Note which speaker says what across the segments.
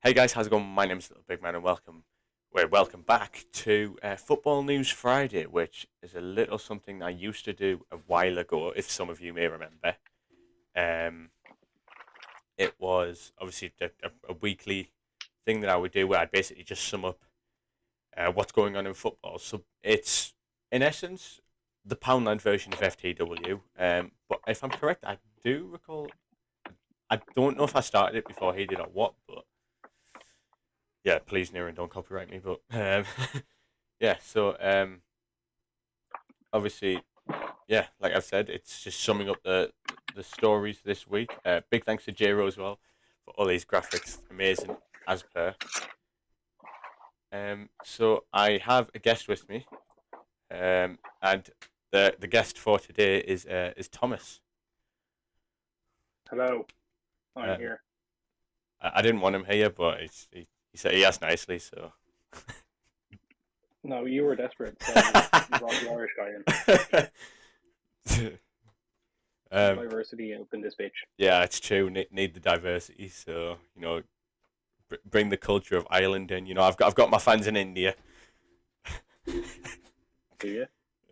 Speaker 1: Hey guys, how's it going? My name's Little Big Man, and welcome back to Football News Friday, which is a little something I used to do a while ago, if some of you may remember. Um, it was obviously a weekly thing that I would do where I'd basically just sum up what's going on in football. So it's, in essence, the Poundland version of FTW. But if I'm correct, I do recall. I don't know if I started it before he did or what, but yeah, please, Niran, don't copyright me. But yeah, so obviously, yeah, like I've said, it's just summing up the stories this week. Big thanks to J-Ro as well for all these graphics, amazing as per. So I have a guest with me, and the guest for today is Thomas.
Speaker 2: Hello, I'm
Speaker 1: Uh,
Speaker 2: here.
Speaker 1: I didn't want him here, but he said he asked nicely, so.
Speaker 2: No, you were desperate, so you brought the Irish guy in.
Speaker 1: um,
Speaker 2: Diversity up in this bitch.
Speaker 1: yeah, it's true. Need the diversity, so bring the culture of Ireland in. I've got my fans in India.
Speaker 2: Do you?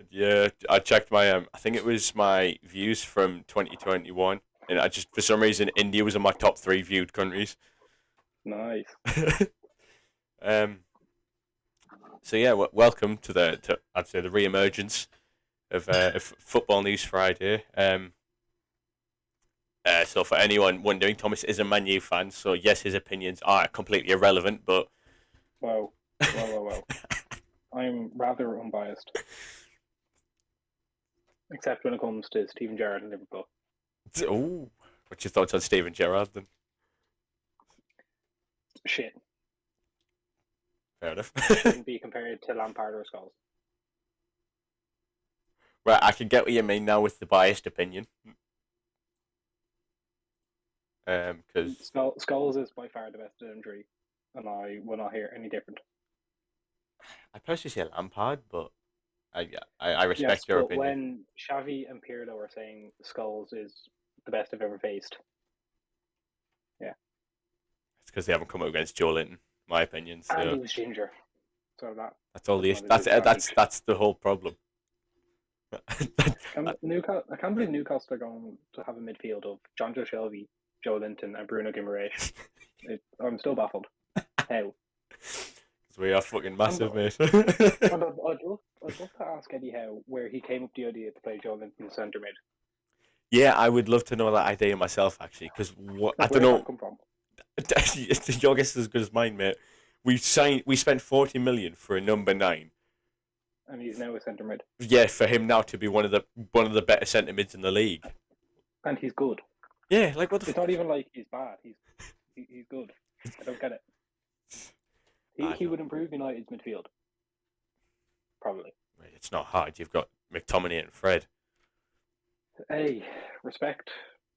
Speaker 1: Yeah, I checked my I think it was my views from 2021, and I just for some reason India was in my top three viewed countries.
Speaker 2: Nice.
Speaker 1: um. So yeah, welcome to I'd say the re-emergence of Football News Friday. So for anyone wondering, Thomas is a Man U fan, so yes, his opinions are completely irrelevant, but
Speaker 2: Wow. Well. I'm rather unbiased, except when it comes to Stephen Gerrard and Liverpool.
Speaker 1: ooh, what's your thoughts on Steven Gerrard then?
Speaker 2: Shit.
Speaker 1: Fair enough.
Speaker 2: Shouldn't be compared to Lampard or Scholes.
Speaker 1: Right, I can get what you mean now with the biased opinion. Because
Speaker 2: Scholes is by far the best of them three, and I will not hear any different.
Speaker 1: I personally say Lampard, but I
Speaker 2: Yes,
Speaker 1: respect your
Speaker 2: but
Speaker 1: opinion.
Speaker 2: when Xavi and Pirlo are saying Scholes is the best I've ever faced, yeah.
Speaker 1: It's because they haven't come up against Joe Linton, my opinion.
Speaker 2: And
Speaker 1: So
Speaker 2: he was ginger. So
Speaker 1: that's all
Speaker 2: that's
Speaker 1: the
Speaker 2: not a
Speaker 1: that's
Speaker 2: disadvantage.
Speaker 1: that's the whole problem.
Speaker 2: I can't believe Newcastle are going to have a midfield of John Joe Shelby, Joe Linton, and Bruno Guimaraes. I'm still baffled. How?
Speaker 1: Because we are fucking
Speaker 2: And,
Speaker 1: massive, mate.
Speaker 2: I'd love to ask Eddie Howe where he came up with the idea to play Joe Linton centre mid.
Speaker 1: Yeah, I would love to know that idea myself, actually, because what I
Speaker 2: Like,
Speaker 1: don't
Speaker 2: where did that
Speaker 1: know.
Speaker 2: come from?
Speaker 1: Your guess is as good as mine, mate. We spent 40 million for a number nine.
Speaker 2: And he's now a centre mid.
Speaker 1: Yeah, for him now to be one of the better centre mids in the league.
Speaker 2: And he's good.
Speaker 1: Yeah, like what the
Speaker 2: It's
Speaker 1: fuck?
Speaker 2: not even like he's bad. He's good. I don't get it.
Speaker 1: I
Speaker 2: He
Speaker 1: know.
Speaker 2: would improve United's midfield. Probably.
Speaker 1: It's not hard. You've got McTominay and Fred.
Speaker 2: Hey, respect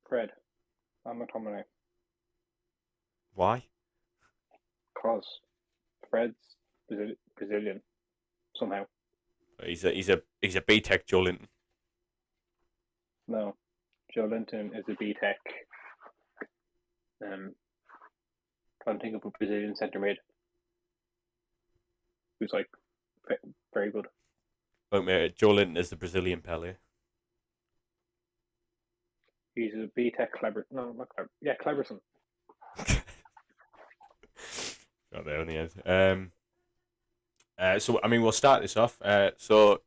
Speaker 2: Fred and McTominay.
Speaker 1: Why?
Speaker 2: Because Fred's Brazilian somehow.
Speaker 1: He's a B Tech Joe Linton.
Speaker 2: No, Joe Linton is a B Tech. Trying to think of a Brazilian centre mid who's like very good.
Speaker 1: Look, mate, Joe Linton is the Brazilian Pele.
Speaker 2: He's a B Tech clever. No, not clever. Yeah, Cleverson.
Speaker 1: Got there in the end. So I mean, we'll start this off. So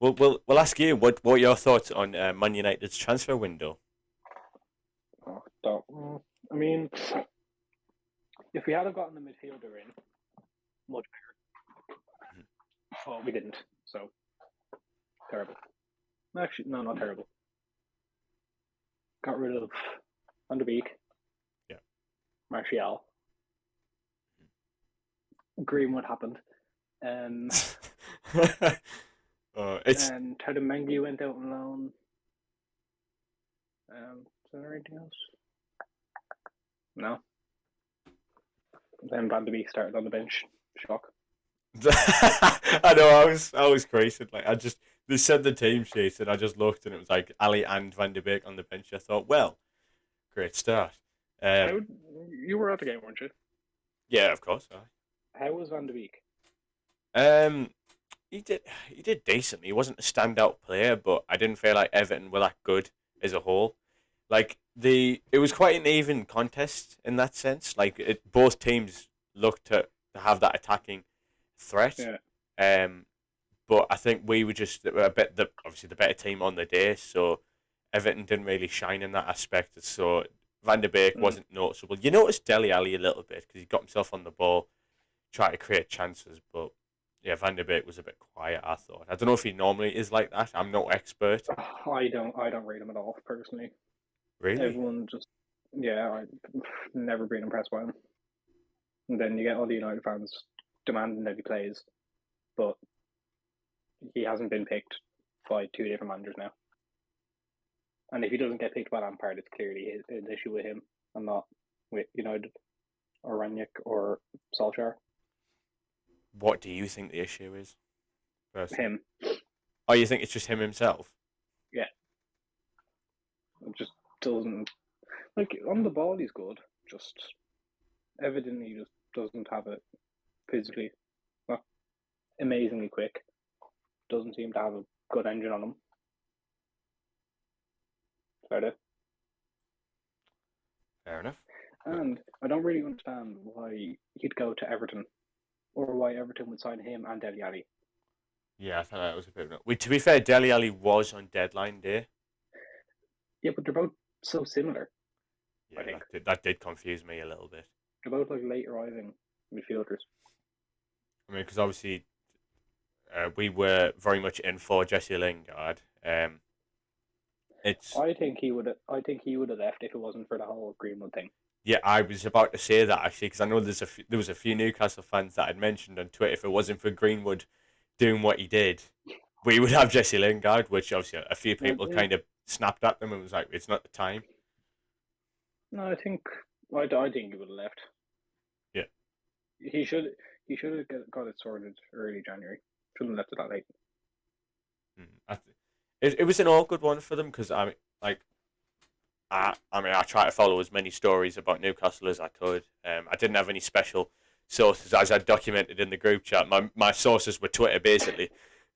Speaker 1: we'll ask you what are your thoughts on Man United's transfer window?
Speaker 2: I mean, if we had have gotten a midfielder in, much better. Well, we didn't. So terrible. Actually, no, not terrible. Got rid of Van de Beek.
Speaker 1: Yeah.
Speaker 2: Martial. Greenwood happened.
Speaker 1: It's
Speaker 2: And Tadamengi went out on loan. Is there anything else? No. Then Van de Beek started on the bench. Shock.
Speaker 1: I know I was crazy. Like they said the team sheet and I just looked and it was like Ali and Van de Beek on the bench. I thought, well, great start.
Speaker 2: How,
Speaker 1: Um,
Speaker 2: you were at the game, weren't you?
Speaker 1: Yeah, of course.
Speaker 2: How was Van de Beek?
Speaker 1: Um, he did decently. He wasn't a standout player, but I didn't feel like Everton were that good as a whole. Like it was quite an even contest in that sense. Like both teams looked to have that attacking threat.
Speaker 2: Yeah.
Speaker 1: Um, but I think we were just a bit obviously the better team on the day, so Everton didn't really shine in that aspect. So Van der Beek
Speaker 2: Mm.
Speaker 1: wasn't noticeable. You noticed Dele Alli a little bit because he got himself on the ball, tried to create chances, but yeah, Van der Beek was a bit quiet. I thought. I don't know if he normally is like that. I'm no expert,
Speaker 2: I don't rate him at all personally.
Speaker 1: really.
Speaker 2: Everyone just, yeah, I've never been impressed by him. And then you get all the United fans demanding that he plays, but he hasn't been picked by two different managers now. And if he doesn't get picked by Lampard, it's clearly an issue with him and not with United or Ranić or Solskjaer.
Speaker 1: What do you think the issue is, personally?
Speaker 2: Him,
Speaker 1: Oh, you think it's just him himself?
Speaker 2: yeah, just doesn't like on the ball. He's good, just evidently just doesn't have it physically. Not amazingly quick. Doesn't seem to have a good engine on him. About it.
Speaker 1: Fair enough.
Speaker 2: And I don't really understand why he'd go to Everton, or why Everton would sign him and Dele Alli.
Speaker 1: Yeah, I thought that was a bit. To be fair, Dele Alli was on deadline day.
Speaker 2: Yeah, but they're both so similar. I
Speaker 1: Yeah,
Speaker 2: think
Speaker 1: that did confuse me a little bit.
Speaker 2: they're both like late arriving midfielders.
Speaker 1: I mean, because obviously we were very much in for Jesse Lingard. It's
Speaker 2: I think he would. I think he would have left if it wasn't for the whole Greenwood thing.
Speaker 1: Yeah, I was about to say that actually because I know there was a few Newcastle fans that had mentioned on Twitter if it wasn't for Greenwood doing what he did, we would have Jesse Lingard, which obviously a few
Speaker 2: No,
Speaker 1: people kind of snapped at them and was like, it's not the time.
Speaker 2: no, I think I think he would have left.
Speaker 1: Yeah.
Speaker 2: He should. He should have got it sorted early January. Shouldn't have left it that late.
Speaker 1: It was an awkward one for them because I mean, like, I try to follow as many stories about Newcastle as I could. I didn't have any special sources as I documented in the group chat. My sources were Twitter basically.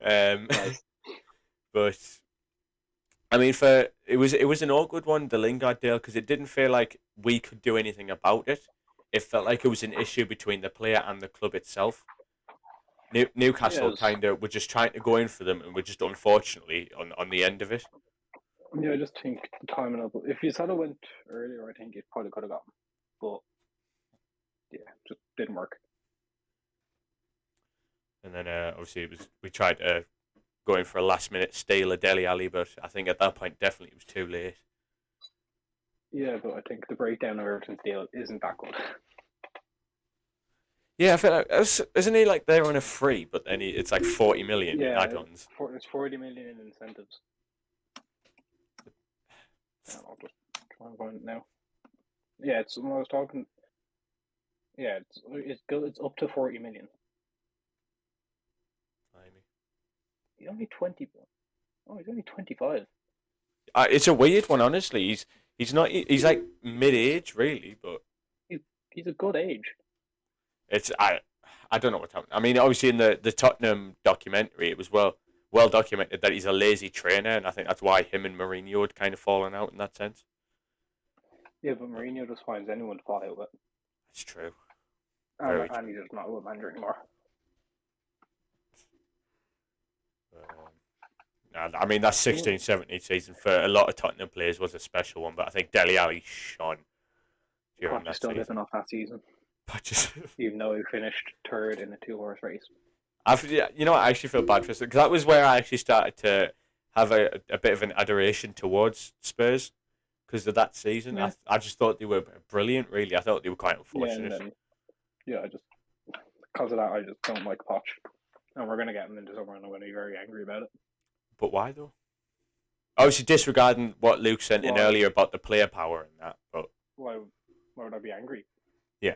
Speaker 2: Nice.
Speaker 1: But I mean, it was an awkward one, the Lingard deal, because it didn't feel like we could do anything about it. It felt like it was an issue between the player and the club itself. Newcastle
Speaker 2: Yes.
Speaker 1: kind of were just trying to go in for them, and were just unfortunately on the end of it.
Speaker 2: Yeah, I just think the timing of it. If you said it went earlier, I think it probably could have gotten. But yeah, just didn't work.
Speaker 1: And then obviously we tried to go in for a last minute steal of Dele Alli, but I think at that point definitely it was too late.
Speaker 2: Yeah, but I think the breakdown of Everton's deal isn't that good.
Speaker 1: Yeah, I feel like isn't he like they're on a free, but then it's like 40 million in
Speaker 2: Yeah,
Speaker 1: add-ons.
Speaker 2: it's 40 million in incentives. I'll just try and find it now. Yeah, it's when I was talking. Yeah, it's up to 40 million. He's only 20. Oh, he's only 25.
Speaker 1: It's a weird one, honestly. He's not. He's like mid-age, really, but
Speaker 2: He's a good age.
Speaker 1: it's I don't know what's happening. I mean, obviously in the Tottenham documentary, it was well documented that he's a lazy trainer, and I think that's why him and Mourinho had kind of fallen out in that sense.
Speaker 2: Yeah, but
Speaker 1: But
Speaker 2: Mourinho just finds anyone to fall out with,
Speaker 1: it's true,
Speaker 2: and
Speaker 1: very true.
Speaker 2: he's just not a good manager anymore.
Speaker 1: I mean, that 16-17 season for a lot of Tottenham players was a special one, but I think Dele Alli shone during
Speaker 2: Poch is
Speaker 1: that
Speaker 2: still
Speaker 1: season.
Speaker 2: living off that season,
Speaker 1: But just,
Speaker 2: even though he finished third in a two-horse race.
Speaker 1: you know what, I actually feel bad for because that was where I actually started to have a bit of an adoration towards Spurs because of that season.
Speaker 2: Yeah,
Speaker 1: I just thought they were brilliant, really. I thought they were quite
Speaker 2: yeah, and
Speaker 1: unfortunate.
Speaker 2: then I just because of that, I just don't like Poch, and we're gonna get him into summer, and I'm gonna be very angry about it.
Speaker 1: But why, though? Obviously, disregarding what Luke sent in
Speaker 2: Why?
Speaker 1: earlier about the player power and that, but
Speaker 2: Why? Why would I be angry?
Speaker 1: yeah.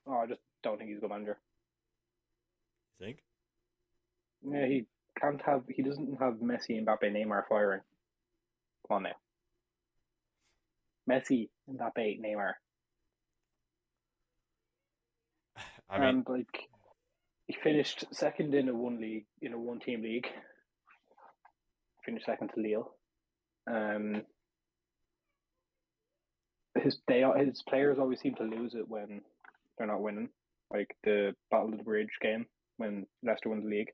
Speaker 2: Oh, I just don't think he's a good manager.
Speaker 1: You think?
Speaker 2: Yeah, he can't have. He doesn't have Messi, Mbappe, Neymar firing. Come on now, Messi, Mbappe, Neymar.
Speaker 1: I mean,
Speaker 2: and like he finished second in a one team league. Finished second to Lille. Um, his players always seem to lose it when they're not winning. Like the Battle of the Bridge game when Leicester won the league,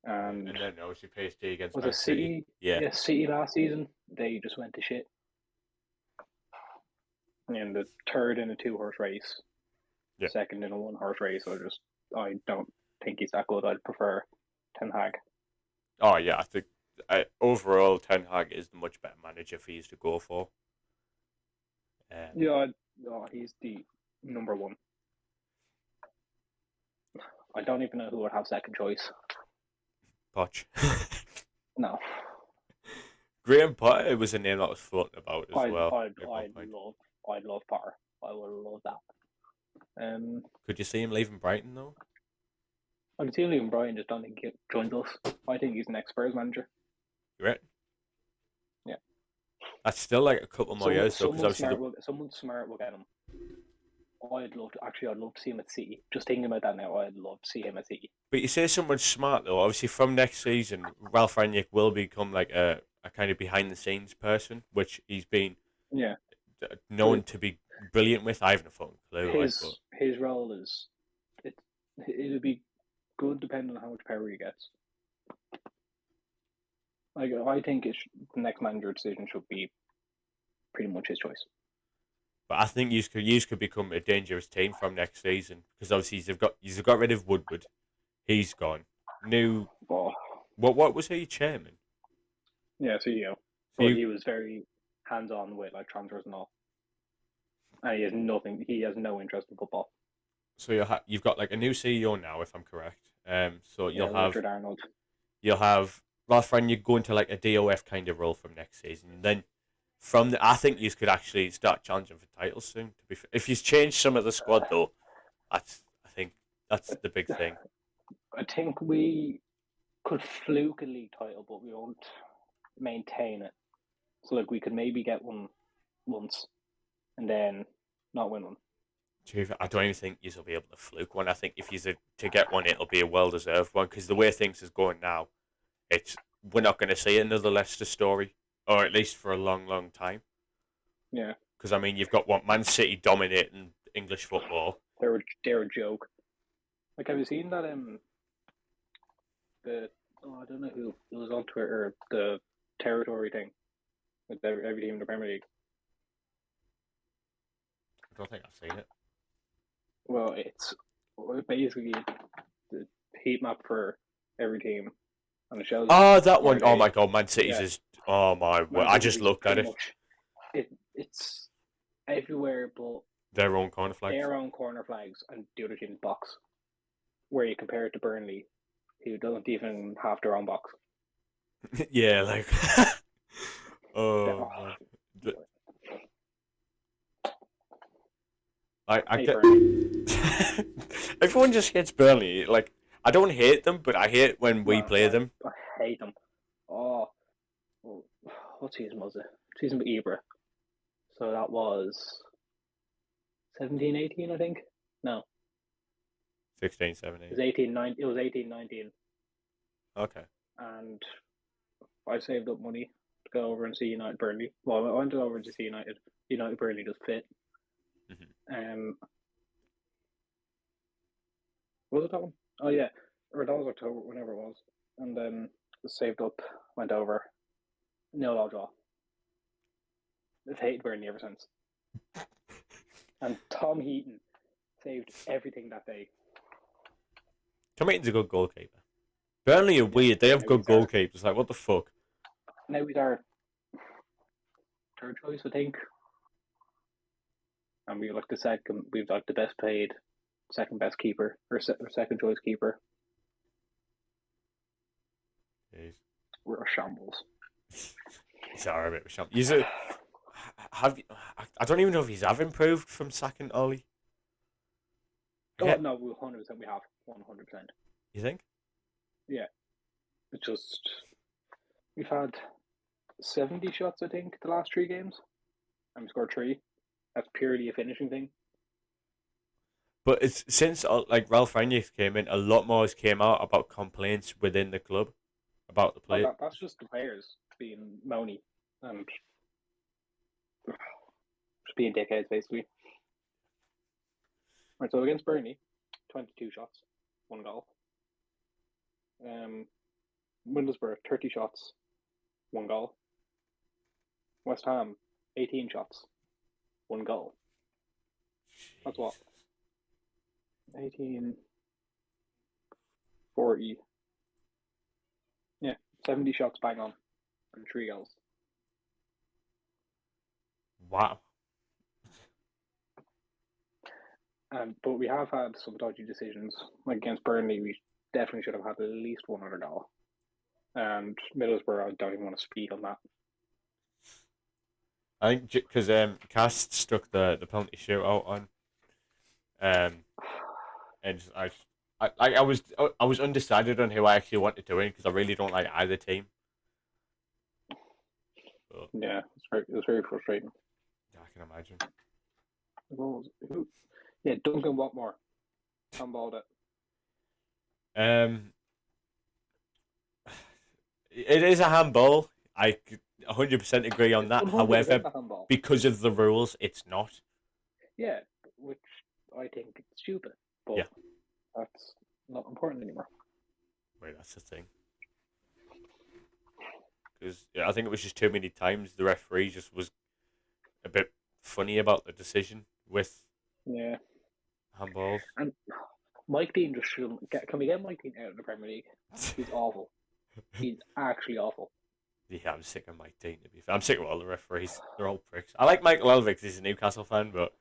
Speaker 2: and
Speaker 1: and then obviously PSG against
Speaker 2: was
Speaker 1: Man
Speaker 2: it
Speaker 1: City.
Speaker 2: City?
Speaker 1: Yeah,
Speaker 2: Yeah, City last season. They just went to shit. And the third in a 2-horse race,
Speaker 1: yeah.
Speaker 2: second in a 1-horse race. I don't think he's that good. I'd prefer Ten Hag.
Speaker 1: Oh yeah, I think overall Ten Hag is the much better manager for you to go for.
Speaker 2: Yeah, he's the number one. I don't even know who would have second choice.
Speaker 1: Poch.
Speaker 2: No,
Speaker 1: Graham Potter was a name that was floating about as well.
Speaker 2: I'd love Potter. I would love that.
Speaker 1: Could you see him leaving Brighton though?
Speaker 2: I can see him leaving Brian. Just don't think he joins us. I think he's the next Spurs manager.
Speaker 1: You reckon?
Speaker 2: Yeah.
Speaker 1: That's still like a couple more years though, because
Speaker 2: Someone smart will get him. I'd love to see him at City. Just thinking about that now, I'd love to see him at City.
Speaker 1: But you say someone smart though. Obviously, from next season, Ralph Rangnick will become like a kind of behind the scenes person, which he's been known to be brilliant with. I haven't a fucking clue.
Speaker 2: His role is it'll be good depending on how much power he gets. Like I think the next manager decision should be pretty much his choice.
Speaker 1: But I think you could become a dangerous team from next season because obviously you've got rid of Woodward, he's gone. New what was he, chairman?
Speaker 2: Yeah, CEO. But he was very hands on with like transfers and all. And he has no interest in football.
Speaker 1: So you've got like a new CEO now, if I'm correct. So you'll have
Speaker 2: Richard Arnold.
Speaker 1: You'll have Ralph Rangnick go into like a DOF kind of role from next season, and then I think you could actually start challenging for titles soon. If you've changed some of the squad though, I think that's the big thing.
Speaker 2: I think we could fluke a league title, but we won't maintain it. So like we could maybe get one once, and then not win one.
Speaker 1: I don't even think you'll be able to fluke one. I think if you to get one, it'll be a well-deserved one because the way things is going now, we're not going to see another Leicester story, or at least for a long, long time.
Speaker 2: Yeah.
Speaker 1: Because I mean, you've got Man City dominating English football.
Speaker 2: They're a joke. Like, have you seen that? I don't know who it was on Twitter. The territory thing with every team in the Premier League.
Speaker 1: I don't think I've seen it.
Speaker 2: Well, it's basically the heat map for every team, and it shows.
Speaker 1: Oh, that one! Oh my God, Man City's is. Oh my word! I just looked at it.
Speaker 2: It's everywhere, but
Speaker 1: their own corner flags.
Speaker 2: Their own corner flags and the other team's box. Where you compare it to Burnley, who doesn't even have their own box.
Speaker 1: Yeah, like. I get. Everyone just hates Burnley. Like, I don't hate them, but I hate when we play them.
Speaker 2: I hate them. Oh, what season was it? Season with Ibra. So that was 17-18, I think. No.
Speaker 1: 16-17.
Speaker 2: It was 18-19. It was 18-19.
Speaker 1: Okay.
Speaker 2: And I saved up money to go over and see United Burnley. Well, I went over to see United. United Burnley just fit.
Speaker 1: Mm-hmm.
Speaker 2: Was it that one? Oh yeah, or that was October, whenever it was. And then saved up, went over. 0-0 draw. I've hated Burnley ever since. And Tom Heaton saved everything that day.
Speaker 1: Tom Heaton's a good goalkeeper. Burnley are weird. They have good goalkeepers. Like, what the fuck?
Speaker 2: Now he's our third choice, I think. And we've like the best paid, second best keeper, or second choice keeper.
Speaker 1: Jeez.
Speaker 2: We're a shambles.
Speaker 1: Sorry, a bit of a shambles. I don't even know if he's improved from sacking Ollie.
Speaker 2: Oh, no, 100% we have. 100%.
Speaker 1: You think?
Speaker 2: Yeah. It's just, we've had 70 shots, I think, the last 3 games. And we scored 3. That's purely a finishing thing.
Speaker 1: But it's since like Ralph Rangnick came in, a lot more has came out about complaints within the club about the
Speaker 2: Oh,
Speaker 1: play.
Speaker 2: that's just the players being moany and just being dickheads, basically. Right, so against Burnley, 22 shots, 1 goal. Middlesbrough, 30 shots, 1 goal. West Ham, 18 shots, 1 goal. That's what?
Speaker 1: Jesus.
Speaker 2: 18, 40. Yeah, 70 shots bang on and 3 goals.
Speaker 1: Wow.
Speaker 2: But we have had some dodgy decisions. Like against Burnley, we definitely should have had at least one other goal. And Middlesbrough, I don't even want to speak on that.
Speaker 1: I think because Cast stuck the penalty shootout on, and I was undecided on who I actually wanted to win because I really don't like either team. But
Speaker 2: Yeah, it was very frustrating.
Speaker 1: yeah, I can imagine.
Speaker 2: Yeah, Duncan Watmore handballed it.
Speaker 1: Um, it is a handball. I 100% agree on
Speaker 2: It's
Speaker 1: that.
Speaker 2: 100%
Speaker 1: However,
Speaker 2: a handball.
Speaker 1: because of the rules, it's not.
Speaker 2: Yeah, which I think is stupid. But
Speaker 1: Yeah.
Speaker 2: that's not important anymore.
Speaker 1: Wait, that's the thing. Because yeah, I think it was just too many times the referee just was a bit funny about the decision with
Speaker 2: Yeah.
Speaker 1: handballs.
Speaker 2: And Mike Dean just shouldn't get. Can we get Mike Dean out of the Premier League? He's awful. He's actually awful.
Speaker 1: Yeah, I'm sick of Mike Dean. To be fair, I'm sick of all the referees. They're all pricks. I like Michael Elvick because he's a Newcastle fan, but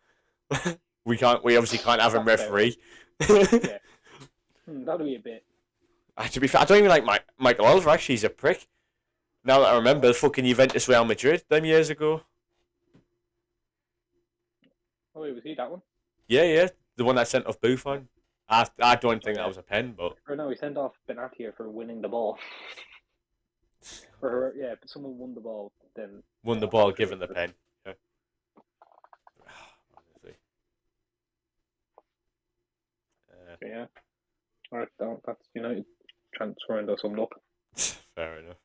Speaker 1: we can't. We obviously can't have him
Speaker 2: That's fair.
Speaker 1: referee.
Speaker 2: Yeah. That'll be a bit.
Speaker 1: To be fair, I don't even like Michael Elvick. Actually, he's a prick. Now that I remember, fucking Juventus Real Madrid them years ago.
Speaker 2: Oh, wait, was he that one?
Speaker 1: Yeah, the one that sent off Buffon. I don't think that
Speaker 2: Yeah.
Speaker 1: was a pen, but
Speaker 2: Or no, he sent off Benatia for winning the ball. Or yeah, but someone won the ball, then
Speaker 1: won the ball given the pen. Yeah. Honestly.
Speaker 2: Yeah. Alright, that's United transferring those summed up.
Speaker 1: Fair enough.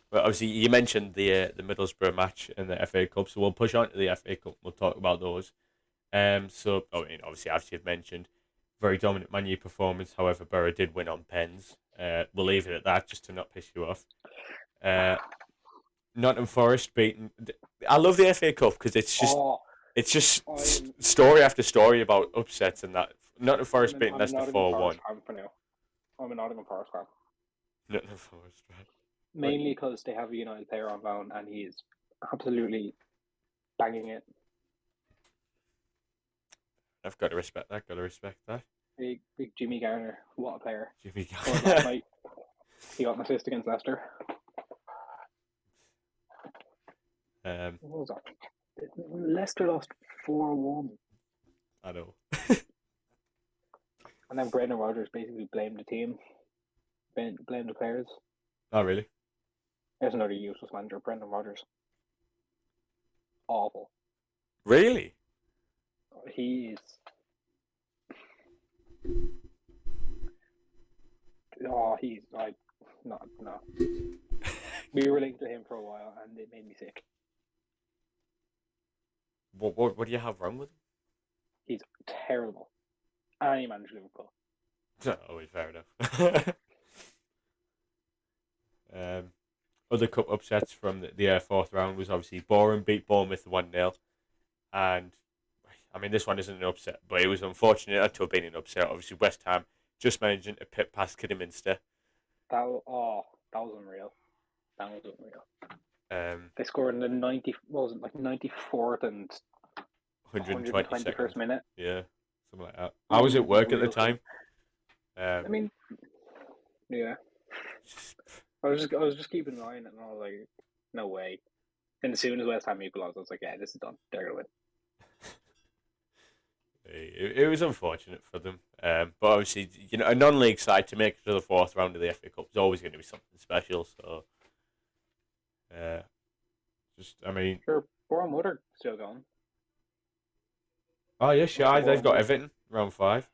Speaker 1: But obviously, you mentioned the Middlesbrough match in the FA Cup, so we'll push on to the FA Cup. We'll talk about those. So I mean, obviously, as you've mentioned, very dominant Man U performance. However, Borough did win on pens. We'll leave it at that, just to not piss you off. Nottingham Forest beaten. I love the FA Cup because it's just story after story about upsets and that. Nottingham Forest beating Leicester 4-1.
Speaker 2: I'm a Nottingham Forest fan.
Speaker 1: Nottingham Forest, right?
Speaker 2: Mainly because they have a United player on loan and he is absolutely banging it.
Speaker 1: I've got to respect that.
Speaker 2: Big Jimmy Garner, what a player!
Speaker 1: Jimmy
Speaker 2: Last
Speaker 1: Garner.
Speaker 2: night, he got an assist against Leicester. What was that? Leicester lost 4-1.
Speaker 1: I know.
Speaker 2: And then Brendan Rodgers basically blamed the team, blamed the players.
Speaker 1: Oh, really?
Speaker 2: There's another useless manager, Brendan Rodgers. Awful.
Speaker 1: Really?
Speaker 2: He's. Oh, he's like. No. We were linked to him for a while and it made me sick.
Speaker 1: What do you have wrong with him?
Speaker 2: He's terrible. And he managed Liverpool.
Speaker 1: Oh, fair enough. Other cup upsets from the fourth round was obviously Bourne beat Bournemouth 1-0. And, I mean, this one isn't an upset, but it was unfortunate to have been an upset. Obviously, West Ham just managing to pit past Kidderminster.
Speaker 2: That was unreal. They scored in the 94th and 121st minute.
Speaker 1: Yeah, something like that. I was at work at the time.
Speaker 2: I mean, yeah. I was just keeping an eye on it, and I was like, no way. And as soon as West Ham equalised, I was like, yeah, this is done. They're gonna win.
Speaker 1: It was unfortunate for them, but obviously, a non-league side to make it to the fourth round of the FA Cup is always going to be something special. So, I mean,
Speaker 2: sure, Bournemouth are still going.
Speaker 1: Oh yeah, sure. They've got
Speaker 2: Bournemouth.
Speaker 1: Everton round 5.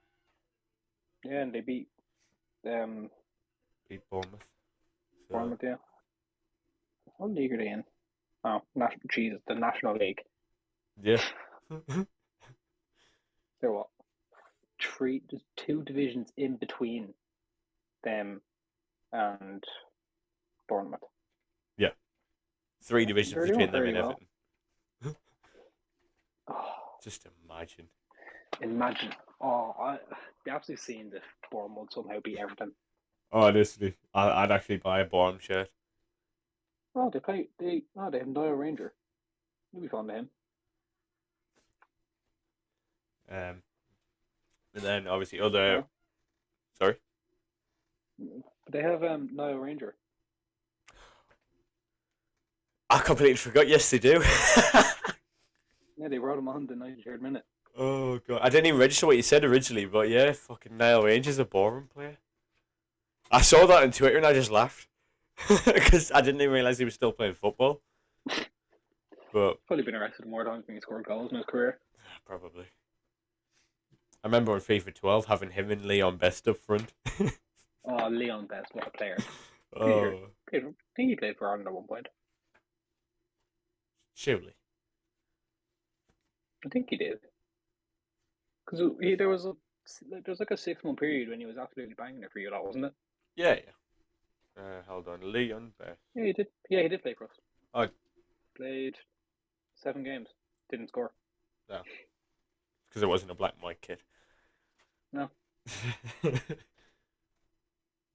Speaker 2: Yeah, and they beat um
Speaker 1: Beat Bournemouth. So
Speaker 2: Bournemouth. Yeah. What league are they in? Oh, Jesus, the National League.
Speaker 1: yeah.
Speaker 2: They're what? There's two divisions in between them and Bournemouth.
Speaker 1: Yeah. 3 divisions
Speaker 2: They're doing
Speaker 1: between them
Speaker 2: very
Speaker 1: and
Speaker 2: well.
Speaker 1: Everton.
Speaker 2: Oh,
Speaker 1: Just imagine.
Speaker 2: imagine. Be absolutely seeing the Bournemouth somehow beat Everton.
Speaker 1: Oh, honestly, I'd actually buy a Bournemouth shirt.
Speaker 2: Oh, they play. They have Niall Ranger. You'll be fond of him.
Speaker 1: Um, and then obviously other.
Speaker 2: No,
Speaker 1: Sorry.
Speaker 2: but they have Niall Ranger.
Speaker 1: I completely forgot. Yes, they do.
Speaker 2: Yeah, they wrote him on the 93rd minute.
Speaker 1: Oh god, I didn't even register what you said originally, but yeah, fucking Niall Ranger's a Bournemouth player. I saw that on Twitter and I just laughed because I didn't even realize he was still playing football. But
Speaker 2: Probably been arrested more times than he scored goals in his career.
Speaker 1: probably. I remember on FIFA 12 having him and Leon Best up front.
Speaker 2: Oh, Leon Best, what a player.
Speaker 1: Oh,
Speaker 2: I think he played for Ireland at one point.
Speaker 1: surely.
Speaker 2: I think he did. Because there was like a 6 month period when he was absolutely banging it for you, lot, wasn't it?
Speaker 1: Yeah, yeah. Hold on, Leon Best.
Speaker 2: Yeah, he did. Yeah, he did play for us.
Speaker 1: Oh,
Speaker 2: Played 7 games. Didn't score.
Speaker 1: no, because it wasn't a black and white kid.
Speaker 2: No.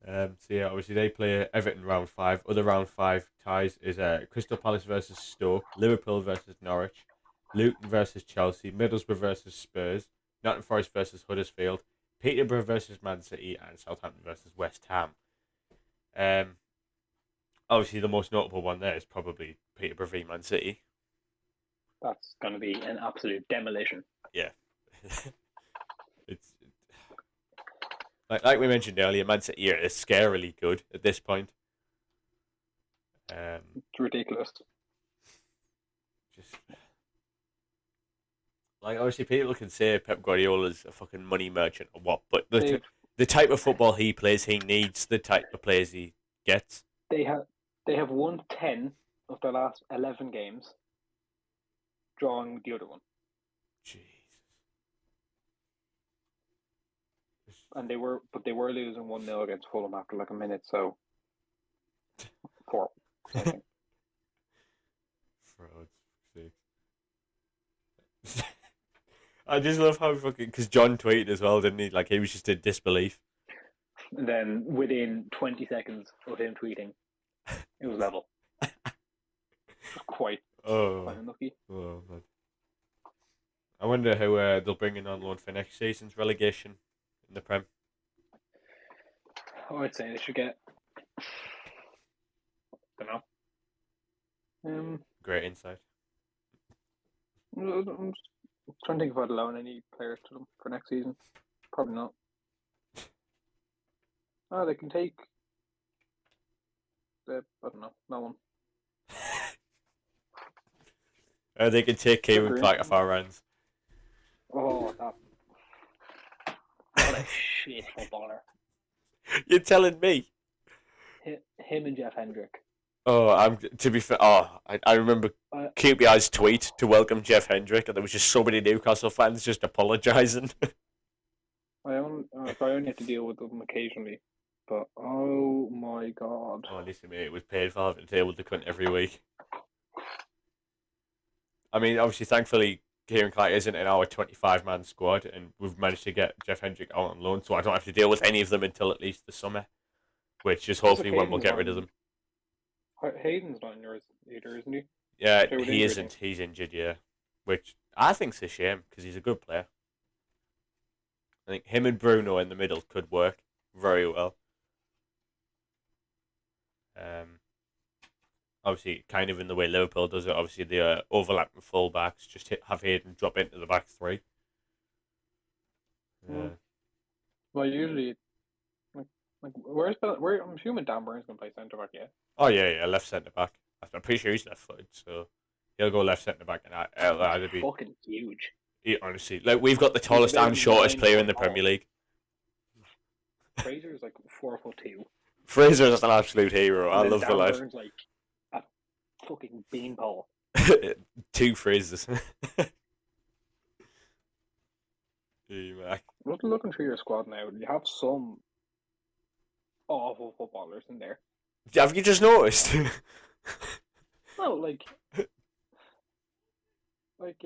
Speaker 1: So yeah, obviously they play Everton round 5. Other round 5 ties is Crystal Palace versus Stoke, Liverpool versus Norwich, Luton versus Chelsea, Middlesbrough versus Spurs, Nottingham Forest versus Huddersfield, Peterborough versus Man City, and Southampton versus West Ham. Obviously the most notable one there is probably Peterborough v Man City.
Speaker 2: That's going to be an absolute demolition.
Speaker 1: Yeah, it's like we mentioned earlier, Man City are scarily good at this point.
Speaker 2: It's ridiculous.
Speaker 1: Just like obviously people can say Pep Guardiola's a fucking money merchant or what, but the type of football he plays, he needs the type of players he gets.
Speaker 2: They have they have won 10 of their last 11 games, drawing the other one,
Speaker 1: Jesus.
Speaker 2: and they were losing 1-0 against Fulham after like a minute, so 4 something.
Speaker 1: Frauds. I just love how fucking because John tweeted as well, didn't he? Like he was just in disbelief.
Speaker 2: And then within 20 seconds of him tweeting, it was level. Quite
Speaker 1: Oh,
Speaker 2: unlucky.
Speaker 1: oh man. I wonder who they'll bring in on loan for next season's relegation in the Prem.
Speaker 2: I'd say they should get. Don't know.
Speaker 1: Great insight.
Speaker 2: I'm just trying to think if I'd loan any players to them for next season. Probably not. Oh, they can take. I don't know. No one.
Speaker 1: They can take Kieran
Speaker 2: Green.
Speaker 1: Clark off our hands.
Speaker 2: Oh, that. What a shit footballer.
Speaker 1: You're telling me?
Speaker 2: Him and Jeff Hendrick.
Speaker 1: Oh, I'm to be fair. Oh, I remember QPR's tweet to welcome Jeff Hendrick, and there was just so many Newcastle fans just apologising.
Speaker 2: I only have to deal with them occasionally, but oh my god.
Speaker 1: Oh, listen, mate, it was painful having to deal with the cunt every week. I mean, obviously, thankfully, Kieran Clark isn't in our 25-man squad, and we've managed to get Jeff Hendrick out on loan, so I don't have to deal with any of them until at least the summer, which is hopefully when we'll get rid of them.
Speaker 2: Hayden's not in yours either, isn't he?
Speaker 1: Yeah, he isn't. He's injured, yeah. Which I think's a shame, because he's a good player. I think him and Bruno in the middle could work very well. Obviously, kind of in the way Liverpool does it. Obviously, the overlapping full-backs just have Hayden drop into the back three.
Speaker 2: Well, usually, like I'm assuming Dan Burns going to play centre back, yeah?
Speaker 1: Oh, yeah, left centre back. I'm pretty sure he's left footed, so he'll go left centre back, and that'd be
Speaker 2: fucking huge.
Speaker 1: honestly, like we've got the
Speaker 2: He's
Speaker 1: tallest
Speaker 2: about
Speaker 1: and shortest
Speaker 2: 9
Speaker 1: player in
Speaker 2: foot
Speaker 1: the
Speaker 2: tall.
Speaker 1: Premier League.
Speaker 2: Fraser's like 4'2",
Speaker 1: Fraser is an absolute hero. I
Speaker 2: and then
Speaker 1: love the
Speaker 2: Dan
Speaker 1: lad.
Speaker 2: Burns like a fucking beanpole.
Speaker 1: 2 Frasers. Mac.
Speaker 2: Looking through your squad now, you have some awful footballers in there.
Speaker 1: Have you just noticed?
Speaker 2: No, like you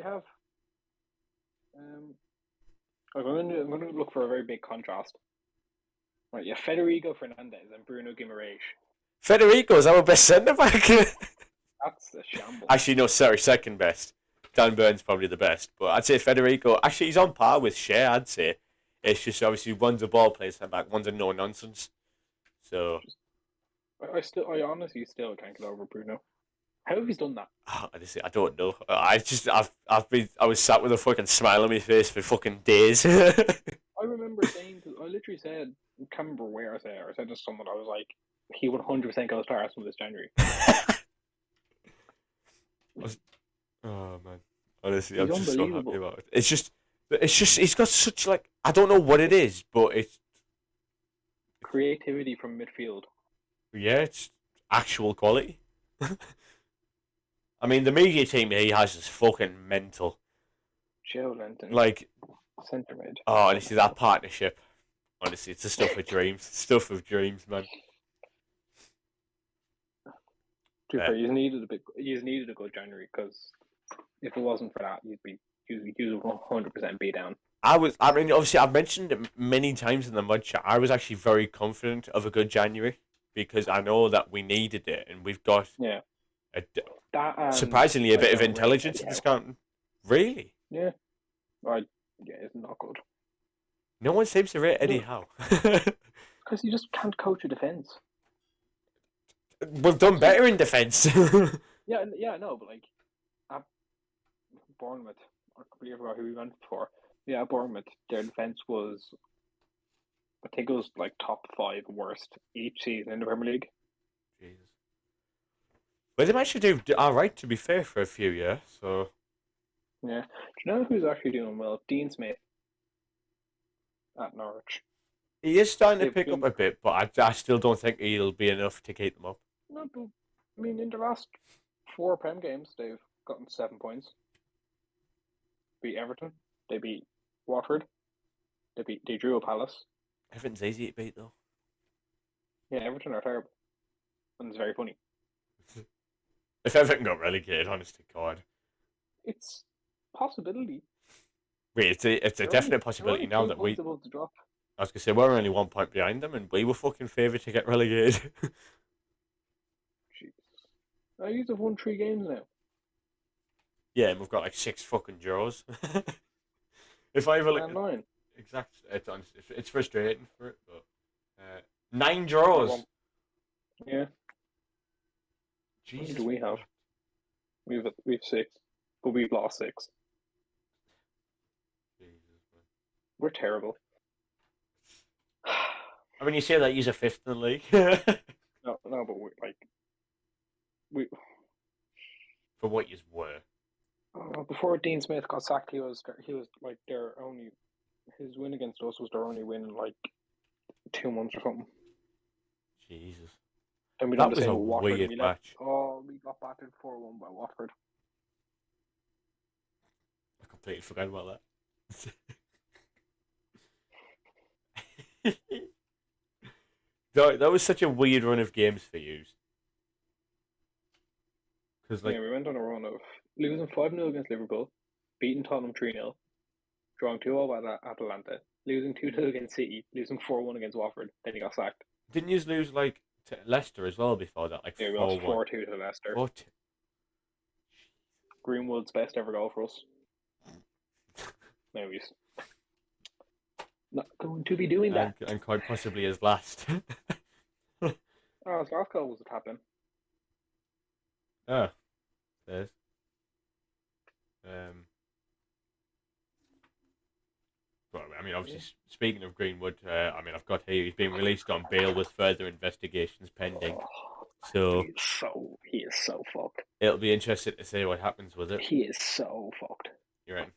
Speaker 2: have. I'm going to look for a very big contrast. Right, yeah, Federico Fernandez and Bruno Guimaraes.
Speaker 1: Federico's our best centre back.
Speaker 2: That's a shambles.
Speaker 1: Actually, no, sorry, second best. Dan Burns probably the best, but I'd say Federico. Actually, he's on par with Shea. I'd say it's just obviously one's a ball player centre back, one's a no nonsense. So
Speaker 2: I honestly still can't get over Bruno. How have you done that?
Speaker 1: honestly, I don't know. I was sat with a fucking smile on my face for fucking days.
Speaker 2: I remember saying, I literally said, I can't remember where I said it, or I said to someone, I was like, he would 100% go to Arsenal this January.
Speaker 1: Oh man, honestly, I'm
Speaker 2: He's
Speaker 1: just so happy
Speaker 2: unbelievable.
Speaker 1: about it. It's just he's got such like I don't know what it is, but
Speaker 2: Creativity from midfield.
Speaker 1: it's actual quality. I mean, the media team he has is fucking mental.
Speaker 2: Joe Lenton,
Speaker 1: Like,
Speaker 2: centre mid.
Speaker 1: oh, honestly, that partnership. Honestly, it's the stuff of dreams. Stuff of dreams, man.
Speaker 2: To be fair, he's needed a good January, because if it wasn't for that, you'd 100% be down.
Speaker 1: I mean, obviously, I've mentioned it many times in the mud chat. I was actually very confident of a good January because I know that we needed it, and we've got surprisingly a bit of intelligence in scouting. Really?
Speaker 2: Yeah. It's not good.
Speaker 1: No one seems to rate Eddie Howe.
Speaker 2: Because you just can't coach a defence.
Speaker 1: We've done better in defence.
Speaker 2: Yeah, I know, but like at Bournemouth, I completely forgot who we went for. Yeah, at Bournemouth, their defence was, I think it was like top 5 worst each season in the Premier League.
Speaker 1: Jesus. Well, they managed to do all right, to be fair, for a few years. So
Speaker 2: yeah, do you know who's actually doing well? Dean Smith at Norwich.
Speaker 1: he is starting to pick up a bit, but I still don't think he'll be enough to keep them up.
Speaker 2: No, but I mean, in the last 4 Prem games, they've gotten 7 points. Beat Everton. They beat Watford. They drew a Palace.
Speaker 1: Everton's easy to beat, though.
Speaker 2: Yeah, Everton are terrible, and it's very funny.
Speaker 1: If Everton got relegated, honest to God,
Speaker 2: it's possibility.
Speaker 1: Wait, it's a definite possibility now that we.
Speaker 2: To drop.
Speaker 1: I was gonna say we're only 1 point behind them, and we were fucking favoured to get relegated.
Speaker 2: Jesus, you have won 3 games now.
Speaker 1: Yeah, and we've got like 6 fucking draws. If I ever look,
Speaker 2: 9.
Speaker 1: Exactly, it's frustrating for it, but 9 draws.
Speaker 2: Yeah.
Speaker 1: Jesus,
Speaker 2: What do we have? We've 6, but we've lost 6.
Speaker 1: Jesus, man.
Speaker 2: We're terrible.
Speaker 1: I mean, you say that you're 5th in the league.
Speaker 2: No, but we
Speaker 1: For what you were.
Speaker 2: Before Dean Smith got sacked, he was like his win against us was their only win in like 2 months or something.
Speaker 1: Jesus.
Speaker 2: And
Speaker 1: that was a weird match.
Speaker 2: We got battered 4-1 by Watford.
Speaker 1: I completely forgot about that. That was such a weird run of games for you. Because
Speaker 2: we went on a run of losing 5-0 against Liverpool, beating Tottenham 3-0, drawing 2-0 at Atalanta, losing 2-0 against City, losing 4-1 against Watford. Then he got sacked.
Speaker 1: Didn't you lose like to Leicester as well before that? Like
Speaker 2: we lost 4-2 to Leicester. 4-2. Greenwood's best ever goal for us. Anyways, not going to be doing that.
Speaker 1: And quite possibly his last.
Speaker 2: His last goal was a tap in.
Speaker 1: Oh, there's. Well, I mean, obviously, speaking of Greenwood, I've got here he's being released on bail with further investigations pending. So
Speaker 2: he is so fucked.
Speaker 1: It'll be interesting to see what happens with it.
Speaker 2: He is so fucked.
Speaker 1: You reckon?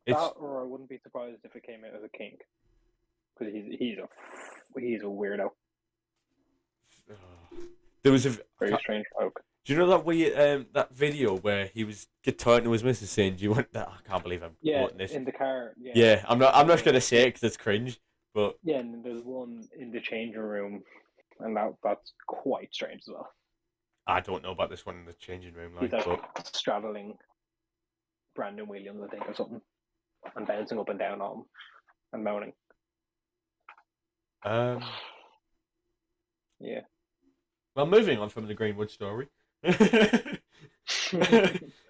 Speaker 1: It's
Speaker 2: or I wouldn't be surprised if it came out as a kink, because he's a weirdo,
Speaker 1: there was
Speaker 2: very strange folk.
Speaker 1: do you know that that video where he was talking to his missus saying, "Do you want that?" I can't believe I'm
Speaker 2: Yeah,
Speaker 1: quoting this.
Speaker 2: in the car. Yeah,
Speaker 1: Yeah, I'm not gonna say it because it's cringe, but
Speaker 2: yeah, and there's one in the changing room, and that's quite strange as well.
Speaker 1: I don't know about this one in the changing room,
Speaker 2: He's
Speaker 1: like, but
Speaker 2: straddling Brandon Williams, I think, or something, and bouncing up and down on him and moaning.
Speaker 1: um,
Speaker 2: Yeah.
Speaker 1: well, moving on from the Greenwood story,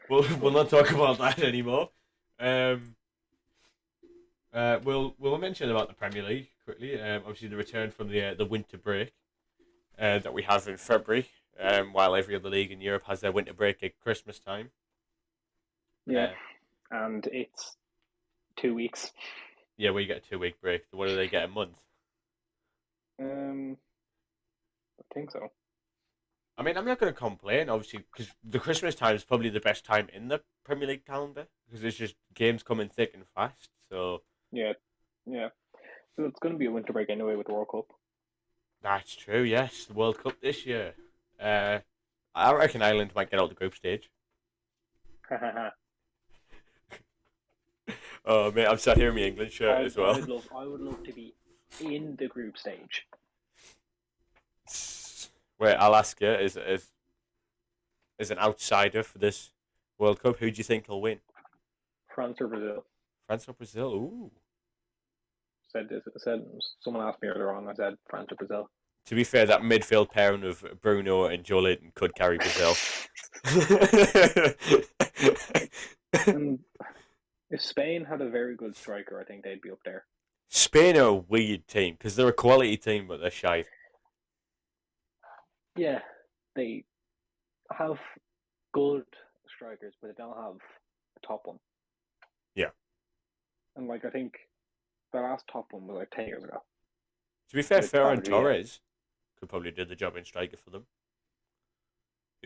Speaker 1: we'll not talk about that anymore. Um, we'll mention about the Premier League quickly. Obviously, the return from the winter break that we have in February, while every other league in Europe has their winter break at Christmas time.
Speaker 2: Yeah, and it's 2 weeks.
Speaker 1: Yeah, we get a 2 week break. What do they get, a month?
Speaker 2: I think so.
Speaker 1: I mean, I'm not going to complain, obviously, because the Christmas time is probably the best time in the Premier League calendar because there's just games coming thick and fast. So
Speaker 2: Yeah, yeah. So it's going to be a winter break anyway with the World Cup.
Speaker 1: that's true. Yes, the World Cup this year. I reckon Ireland might get out the group stage. Oh mate, I'm sat here in my England shirt as well.
Speaker 2: I would love to be in the group stage.
Speaker 1: Wait, I'll ask you: is an outsider for this World Cup? Who do you think will win?
Speaker 2: France or Brazil?
Speaker 1: France or Brazil? Ooh.
Speaker 2: Said someone asked me earlier on. I said France or Brazil.
Speaker 1: To be fair, that midfield pairing of Bruno and Joelinton could carry Brazil.
Speaker 2: And if Spain had a very good striker, I think they'd be up there.
Speaker 1: Spain are a weird team because they're a quality team, but they're shy.
Speaker 2: Yeah, they have good strikers, but they don't have a top one.
Speaker 1: Yeah.
Speaker 2: And like I think the last top one was like 10 years ago.
Speaker 1: To be fair,
Speaker 2: With
Speaker 1: Ferran
Speaker 2: David
Speaker 1: Torres could probably do the job in striker for them.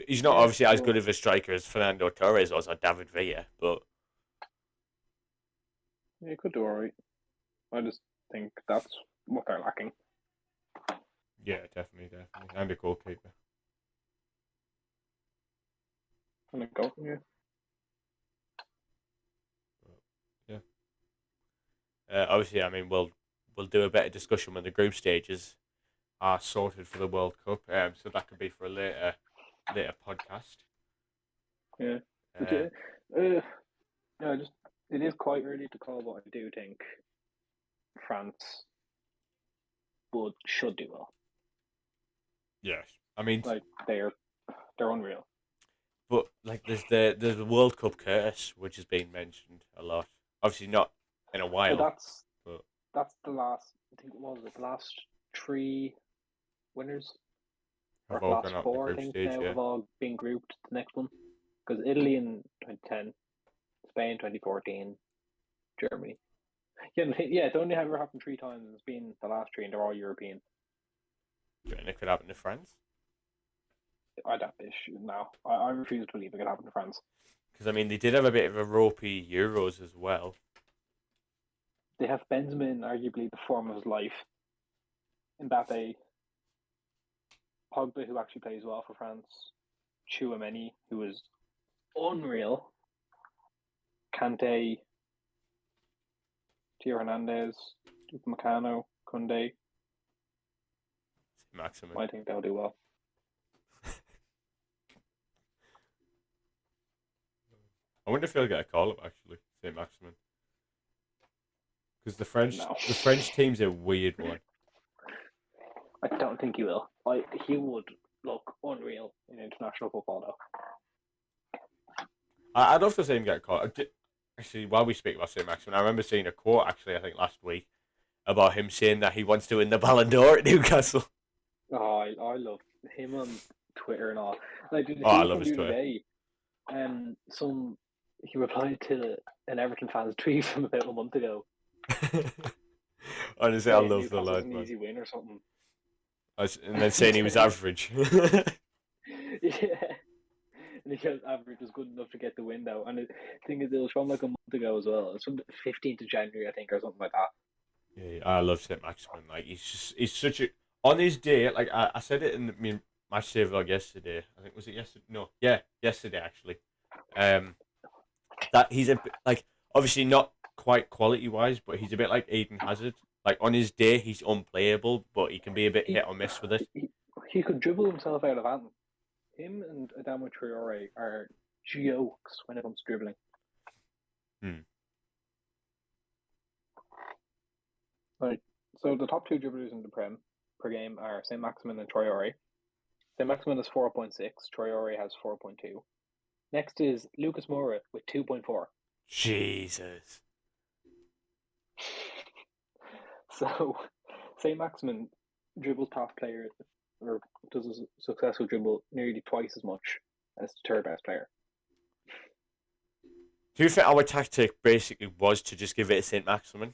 Speaker 1: He's not
Speaker 2: Yeah,
Speaker 1: obviously as
Speaker 2: well-
Speaker 1: good of a striker as Fernando Torres was or David Villa, but
Speaker 2: Yeah, he could do alright. I just think that's what they're lacking.
Speaker 1: yeah, definitely, and a goalkeeper.
Speaker 2: And a goal, yeah.
Speaker 1: Obviously, I mean, we'll do a better discussion when the group stages are sorted for the World Cup. So that could be for a later podcast.
Speaker 2: Yeah. Just it is quite early to call, but I do think France should do well.
Speaker 1: Yes, I mean,
Speaker 2: Like they're unreal.
Speaker 1: but like there's the World Cup curse, which has been mentioned a lot. Obviously, not in a while.
Speaker 2: But
Speaker 1: but
Speaker 2: that's the last. I think the last 3 winners. Or
Speaker 1: have all
Speaker 2: last
Speaker 1: gone out
Speaker 2: 4,
Speaker 1: the
Speaker 2: I
Speaker 1: group
Speaker 2: think,
Speaker 1: stage.
Speaker 2: now
Speaker 1: Yeah,
Speaker 2: have all been grouped to the next one. Because Italy in 2010, Spain 2014, Germany. Yeah, it's only ever happened 3 times. It's been the last 3, and they're all European.
Speaker 1: and it could happen to France.
Speaker 2: I doubt this now. I refuse to believe it could happen to France.
Speaker 1: Because I mean, they did have a bit of a ropey Euros as well.
Speaker 2: They have Benzema in arguably the form of his life. Mbappe, Pogba, who actually plays well for France, Chouameni, who is unreal, Kante, Tio Hernandez, Upamecano, Koundé.
Speaker 1: Maximum.
Speaker 2: I think they'll do well.
Speaker 1: I wonder if he'll get a call up actually, Saint Maximin. Because the French team's a weird one.
Speaker 2: I don't think he will. He would look unreal in international football, though.
Speaker 1: I'd love to see him get a call. Actually, while we speak about Saint Maximin, I remember seeing a quote actually, I think last week, about him saying that he wants to win the Ballon d'Or at Newcastle.
Speaker 2: Oh, I love him on Twitter and all. Like, did you see
Speaker 1: I love his
Speaker 2: the other
Speaker 1: Twitter.
Speaker 2: day? He replied to an Everton fan's tweet from about a month ago.
Speaker 1: Honestly, I love the
Speaker 2: Newcastle's
Speaker 1: lad,
Speaker 2: an
Speaker 1: man.
Speaker 2: easy win or something.
Speaker 1: And then saying he was average.
Speaker 2: Yeah. And his average was good enough to get the win though. And the thing is, it was from like a month ago as well. It's from the 15th of January, I think, or something like that.
Speaker 1: Yeah, I love St. Maximin. Like he's such a on his day. Like I said it in the match day vlog yesterday. I think was it yesterday? No, yeah, yesterday actually. Um, that he's like obviously not quite quality wise, but he's a bit like Eden Hazard. Like on his day, he's unplayable, but he can be a bit
Speaker 2: He
Speaker 1: hit or miss with it.
Speaker 2: he could dribble himself out of hand. Him and Adamo Traore are jokes when it comes to dribbling.
Speaker 1: Hmm.
Speaker 2: Right. So the top two dribblers in the Prem per game are St. Maximin and Traore. St. Maximin has 4.6, Traore has 4.2. Next is Lucas Moura with 2.4.
Speaker 1: Jesus.
Speaker 2: So St. Maximin dribbles past players or does a successful dribble nearly twice as much as the third best player.
Speaker 1: Do you think our tactic basically was to just give it to St. Maximin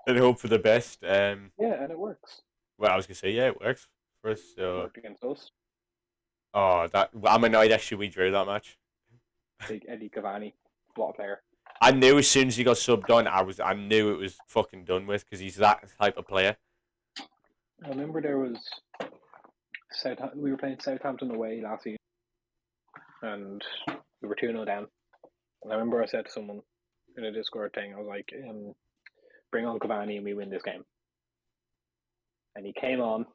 Speaker 1: and hope for the best?
Speaker 2: Yeah, and it works.
Speaker 1: Well, I was gonna say, yeah, it works for us.
Speaker 2: It
Speaker 1: So,
Speaker 2: worked against us.
Speaker 1: I'm annoyed actually we drew that match.
Speaker 2: Big Eddie Cavani, what a player.
Speaker 1: I knew as soon as he got subbed on, I knew it was fucking done with because he's that type of player.
Speaker 2: I remember there was we were playing Southampton away last season, and we were 2-0 down. And I remember I said to someone in a Discord thing, I was like, bring on Cavani and we win this game. And he came on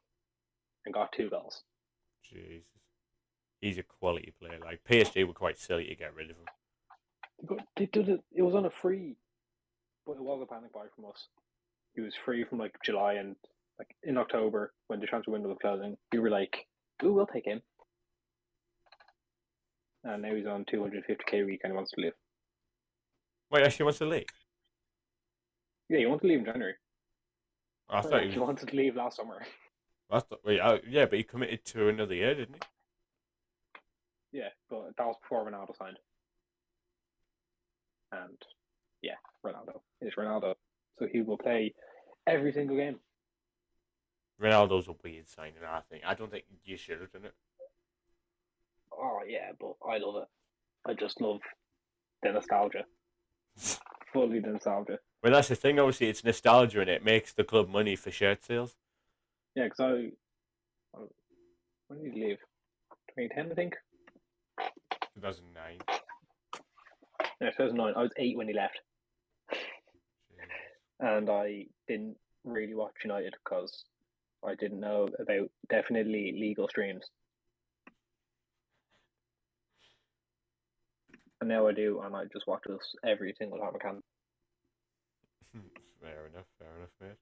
Speaker 2: and got 2 goals.
Speaker 1: Jesus, he's a quality player. Like PSG were quite silly to get rid of him.
Speaker 2: They did it. It was on a free, but it was a panic buy from us. He was free from like July, and like in October when the transfer window was closing, we were like, "Ooh, we'll take him." And now he's on 250k a week and he wants to leave.
Speaker 1: Wait, actually, wants to leave?
Speaker 2: Yeah, he wanted to leave in January.
Speaker 1: I thought
Speaker 2: He wanted to leave last summer.
Speaker 1: Yeah, but he committed to another year, didn't
Speaker 2: Yeah, but that was before Ronaldo signed. And yeah, Ronaldo is Ronaldo. So he will play every single game.
Speaker 1: he? Ronaldo's a weird signing, I think. I don't think you should have done it.
Speaker 2: Oh yeah, but I love it. I just love the nostalgia. Fully the nostalgia.
Speaker 1: Well, that's the thing. Obviously, it's nostalgia, and it makes the club money for shirt sales.
Speaker 2: Yeah, because when did he leave? 2010, I think.
Speaker 1: 2009.
Speaker 2: Yeah, 2009. I was 8 when he left, and I didn't really watch United because I didn't know about definitely legal streams. And now I do, and I just watch this every single time I can.
Speaker 1: Fair enough, mate.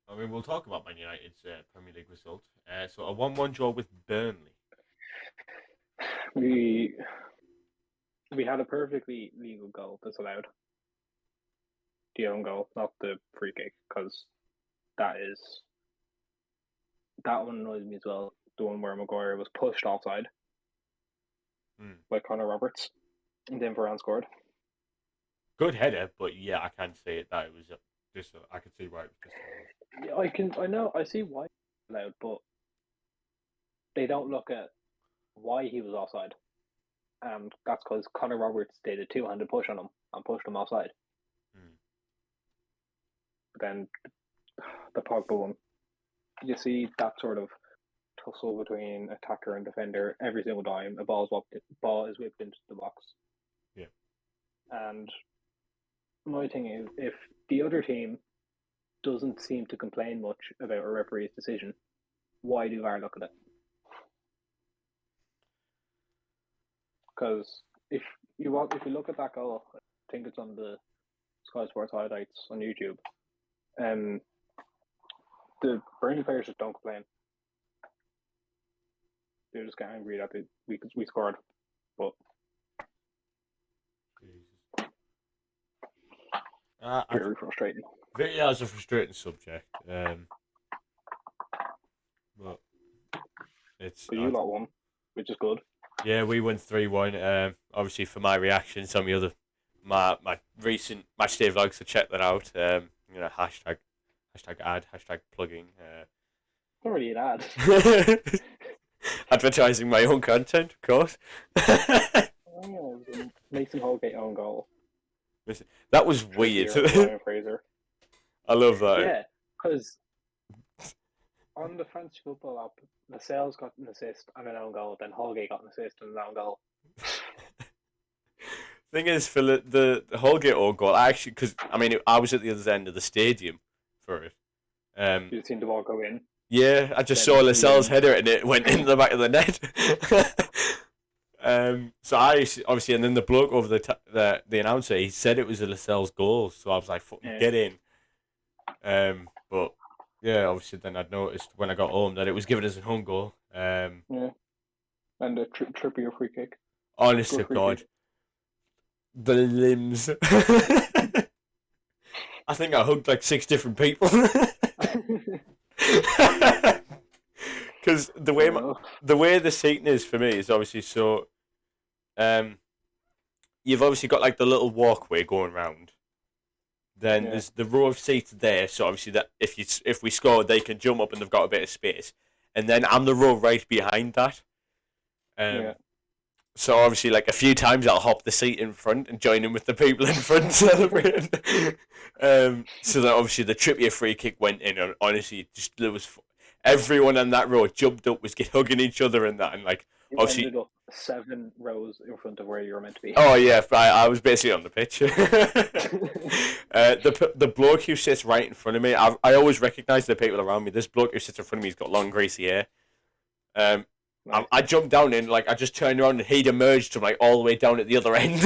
Speaker 1: I mean, we'll talk about Man United's Premier League result. So a 1-1 draw with Burnley.
Speaker 2: We had a perfectly legal goal disallowed. The own goal, not the free kick, because that one annoys me as well. The one where Maguire was pushed offside by Connor Roberts, and then Varane scored.
Speaker 1: Good header, but yeah, I can say it that it was I can see why it was
Speaker 2: Yeah, I see why it's allowed, but they don't look at why he was offside, and that's because Connor Roberts did a two-handed push on him and pushed him offside. But then the Pogba one, you see that sort of tussle between attacker and defender every single time a ball is whipped into the box.
Speaker 1: Yeah.
Speaker 2: And my thing is, if the other team doesn't seem to complain much about a referee's decision, why do VAR look at it? Because if you look at that goal, I think it's on the Sky Sports highlights on YouTube. The Burnley players just don't complain. They just get angry that we scored, but very frustrating.
Speaker 1: Yeah, it's a frustrating subject. But it's.
Speaker 2: But you lot won, which is good.
Speaker 1: Yeah, we won 3-1. Obviously, for my reaction, some of the other my recent matchday vlogs, so check that out. Hashtag ad, hashtag plugging.
Speaker 2: It's not really an ad.
Speaker 1: Advertising my own content, of course.
Speaker 2: Oh, it was a Mason Holgate own goal.
Speaker 1: That was weird.
Speaker 2: Ryan Fraser.
Speaker 1: I love that.
Speaker 2: Yeah, because on the fantasy football app, Lascelles got an assist and an own goal, then Holgate got an assist and an own goal.
Speaker 1: Thing is, for the Holgate own goal, I actually, because I mean, I was at the other end of the stadium for it.
Speaker 2: You've seen the ball go in.
Speaker 1: Yeah, I just saw Lascelles header and it went in the back of the net. So I obviously, and then the bloke over the announcer, he said it was a Lascelles goal, so I was like, "Fucking get in." But yeah, obviously, then I'd noticed when I got home that it was given as a home goal.
Speaker 2: Yeah, and a Trippier free kick.
Speaker 1: Honest to God,
Speaker 2: kick.
Speaker 1: The limbs. I think I hugged like 6 different people. Because the way the seating is for me is obviously so. You've obviously got like the little walkway going round. Then there's the row of seats there, so obviously that if we score, they can jump up and they've got a bit of space. And then I'm the row right behind that. So obviously, like a few times, I'll hop the seat in front and join in with the people in front celebrating. So that obviously the Trippier free kick went in, and honestly, just there was everyone on that row jumped up, was hugging each other and that, and like
Speaker 2: you
Speaker 1: obviously
Speaker 2: ended up 7 rows in front of where you were meant to be.
Speaker 1: Oh yeah, I was basically on the pitch. The bloke who sits right in front of me, I always recognise the people around me. This bloke who sits in front of me, he's got long greasy hair. Nice. I jumped down and like I just turned around and he'd emerged from like all the way down at the other end.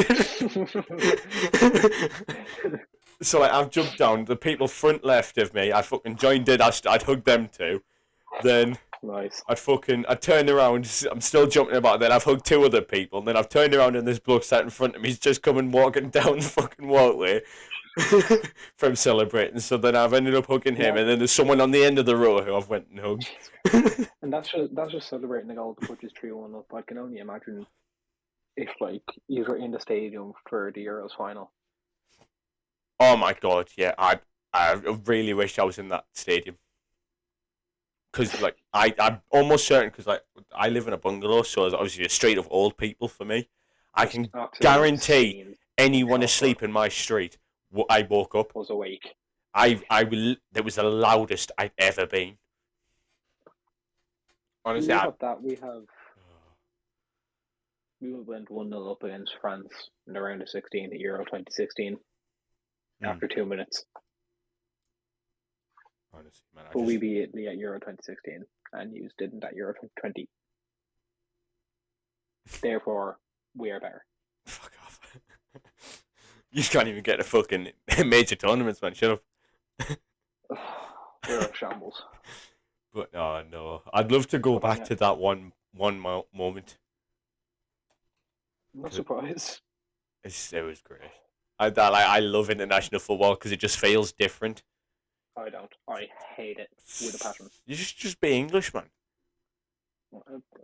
Speaker 1: So like I've jumped down. The people front left of me, I fucking joined in. I'd hug them too. Then
Speaker 2: nice.
Speaker 1: I'd turned around. I'm still jumping about. Then I've hugged 2 other people. And then I've turned around and this bloke sat in front of me. He's just coming walking down the fucking walkway from celebrating. So then I've ended up hugging him. And then there's someone on the end of the row who I've went and hugged.
Speaker 2: And that's just celebrating the goal to put his 3-1 up. I can only imagine if like you were in the stadium for the Euros final.
Speaker 1: Oh my God! Yeah, I really wish I was in that stadium. Because like I'm almost certain, because like I live in a bungalow, so it's obviously a street of old people for me. I can guarantee anyone asleep in my street, I woke up,
Speaker 2: was awake.
Speaker 1: That was the loudest I've ever been. Honestly,
Speaker 2: we went 1-0 up against France in the round of 16 at Euro 2016 after 2 minutes.
Speaker 1: Honestly, man,
Speaker 2: but we beat Italy at Euro 2016 and you didn't at Euro 2020. Therefore, we are better.
Speaker 1: Fuck off. You can't even get a fucking major tournaments, man. Shut up.
Speaker 2: We're a shambles.
Speaker 1: But no. I'd love to go back to that one moment.
Speaker 2: I'm not surprised.
Speaker 1: It was great. I love international football because it just feels different.
Speaker 2: I don't. I hate it with a passion.
Speaker 1: You just be English, man.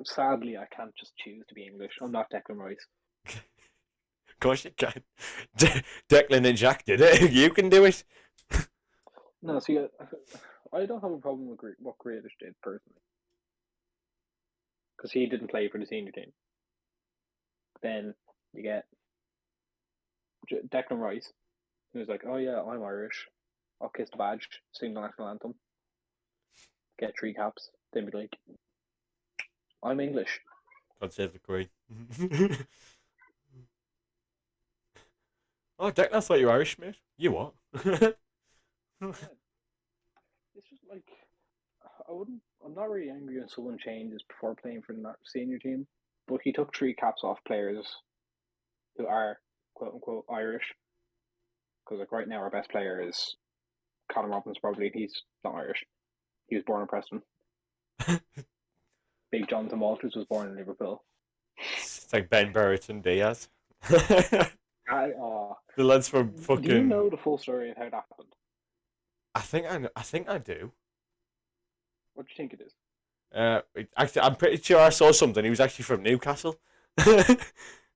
Speaker 2: Sadly, I can't just choose to be English. I'm not Declan Rice.
Speaker 1: Of course you can. Declan and Jack did it. You can do it.
Speaker 2: No, see, I don't have a problem with what Grealish did, personally. Because he didn't play for the senior team. Then you get Declan Rice, who's like, oh yeah, I'm Irish. I'll kiss the badge, sing the national anthem, get 3 caps, then be like, I'm English.
Speaker 1: God save the Queen. Oh, Declan, I thought you were Irish, mate. You what?
Speaker 2: It's just like, I'm not really angry when someone changes before playing for the senior team, but he took 3 caps off players who are quote unquote Irish. Because like right now our best player is Callum Robinson, probably. He's not Irish. He was born in Preston. Big Jonathan Walters was born in Liverpool.
Speaker 1: It's like Ben Brereton Diaz.
Speaker 2: The
Speaker 1: lads from fucking.
Speaker 2: Do you know the full story of how that happened?
Speaker 1: I think I do.
Speaker 2: What do you think it is?
Speaker 1: Actually, I'm pretty sure I saw something. He was actually from Newcastle.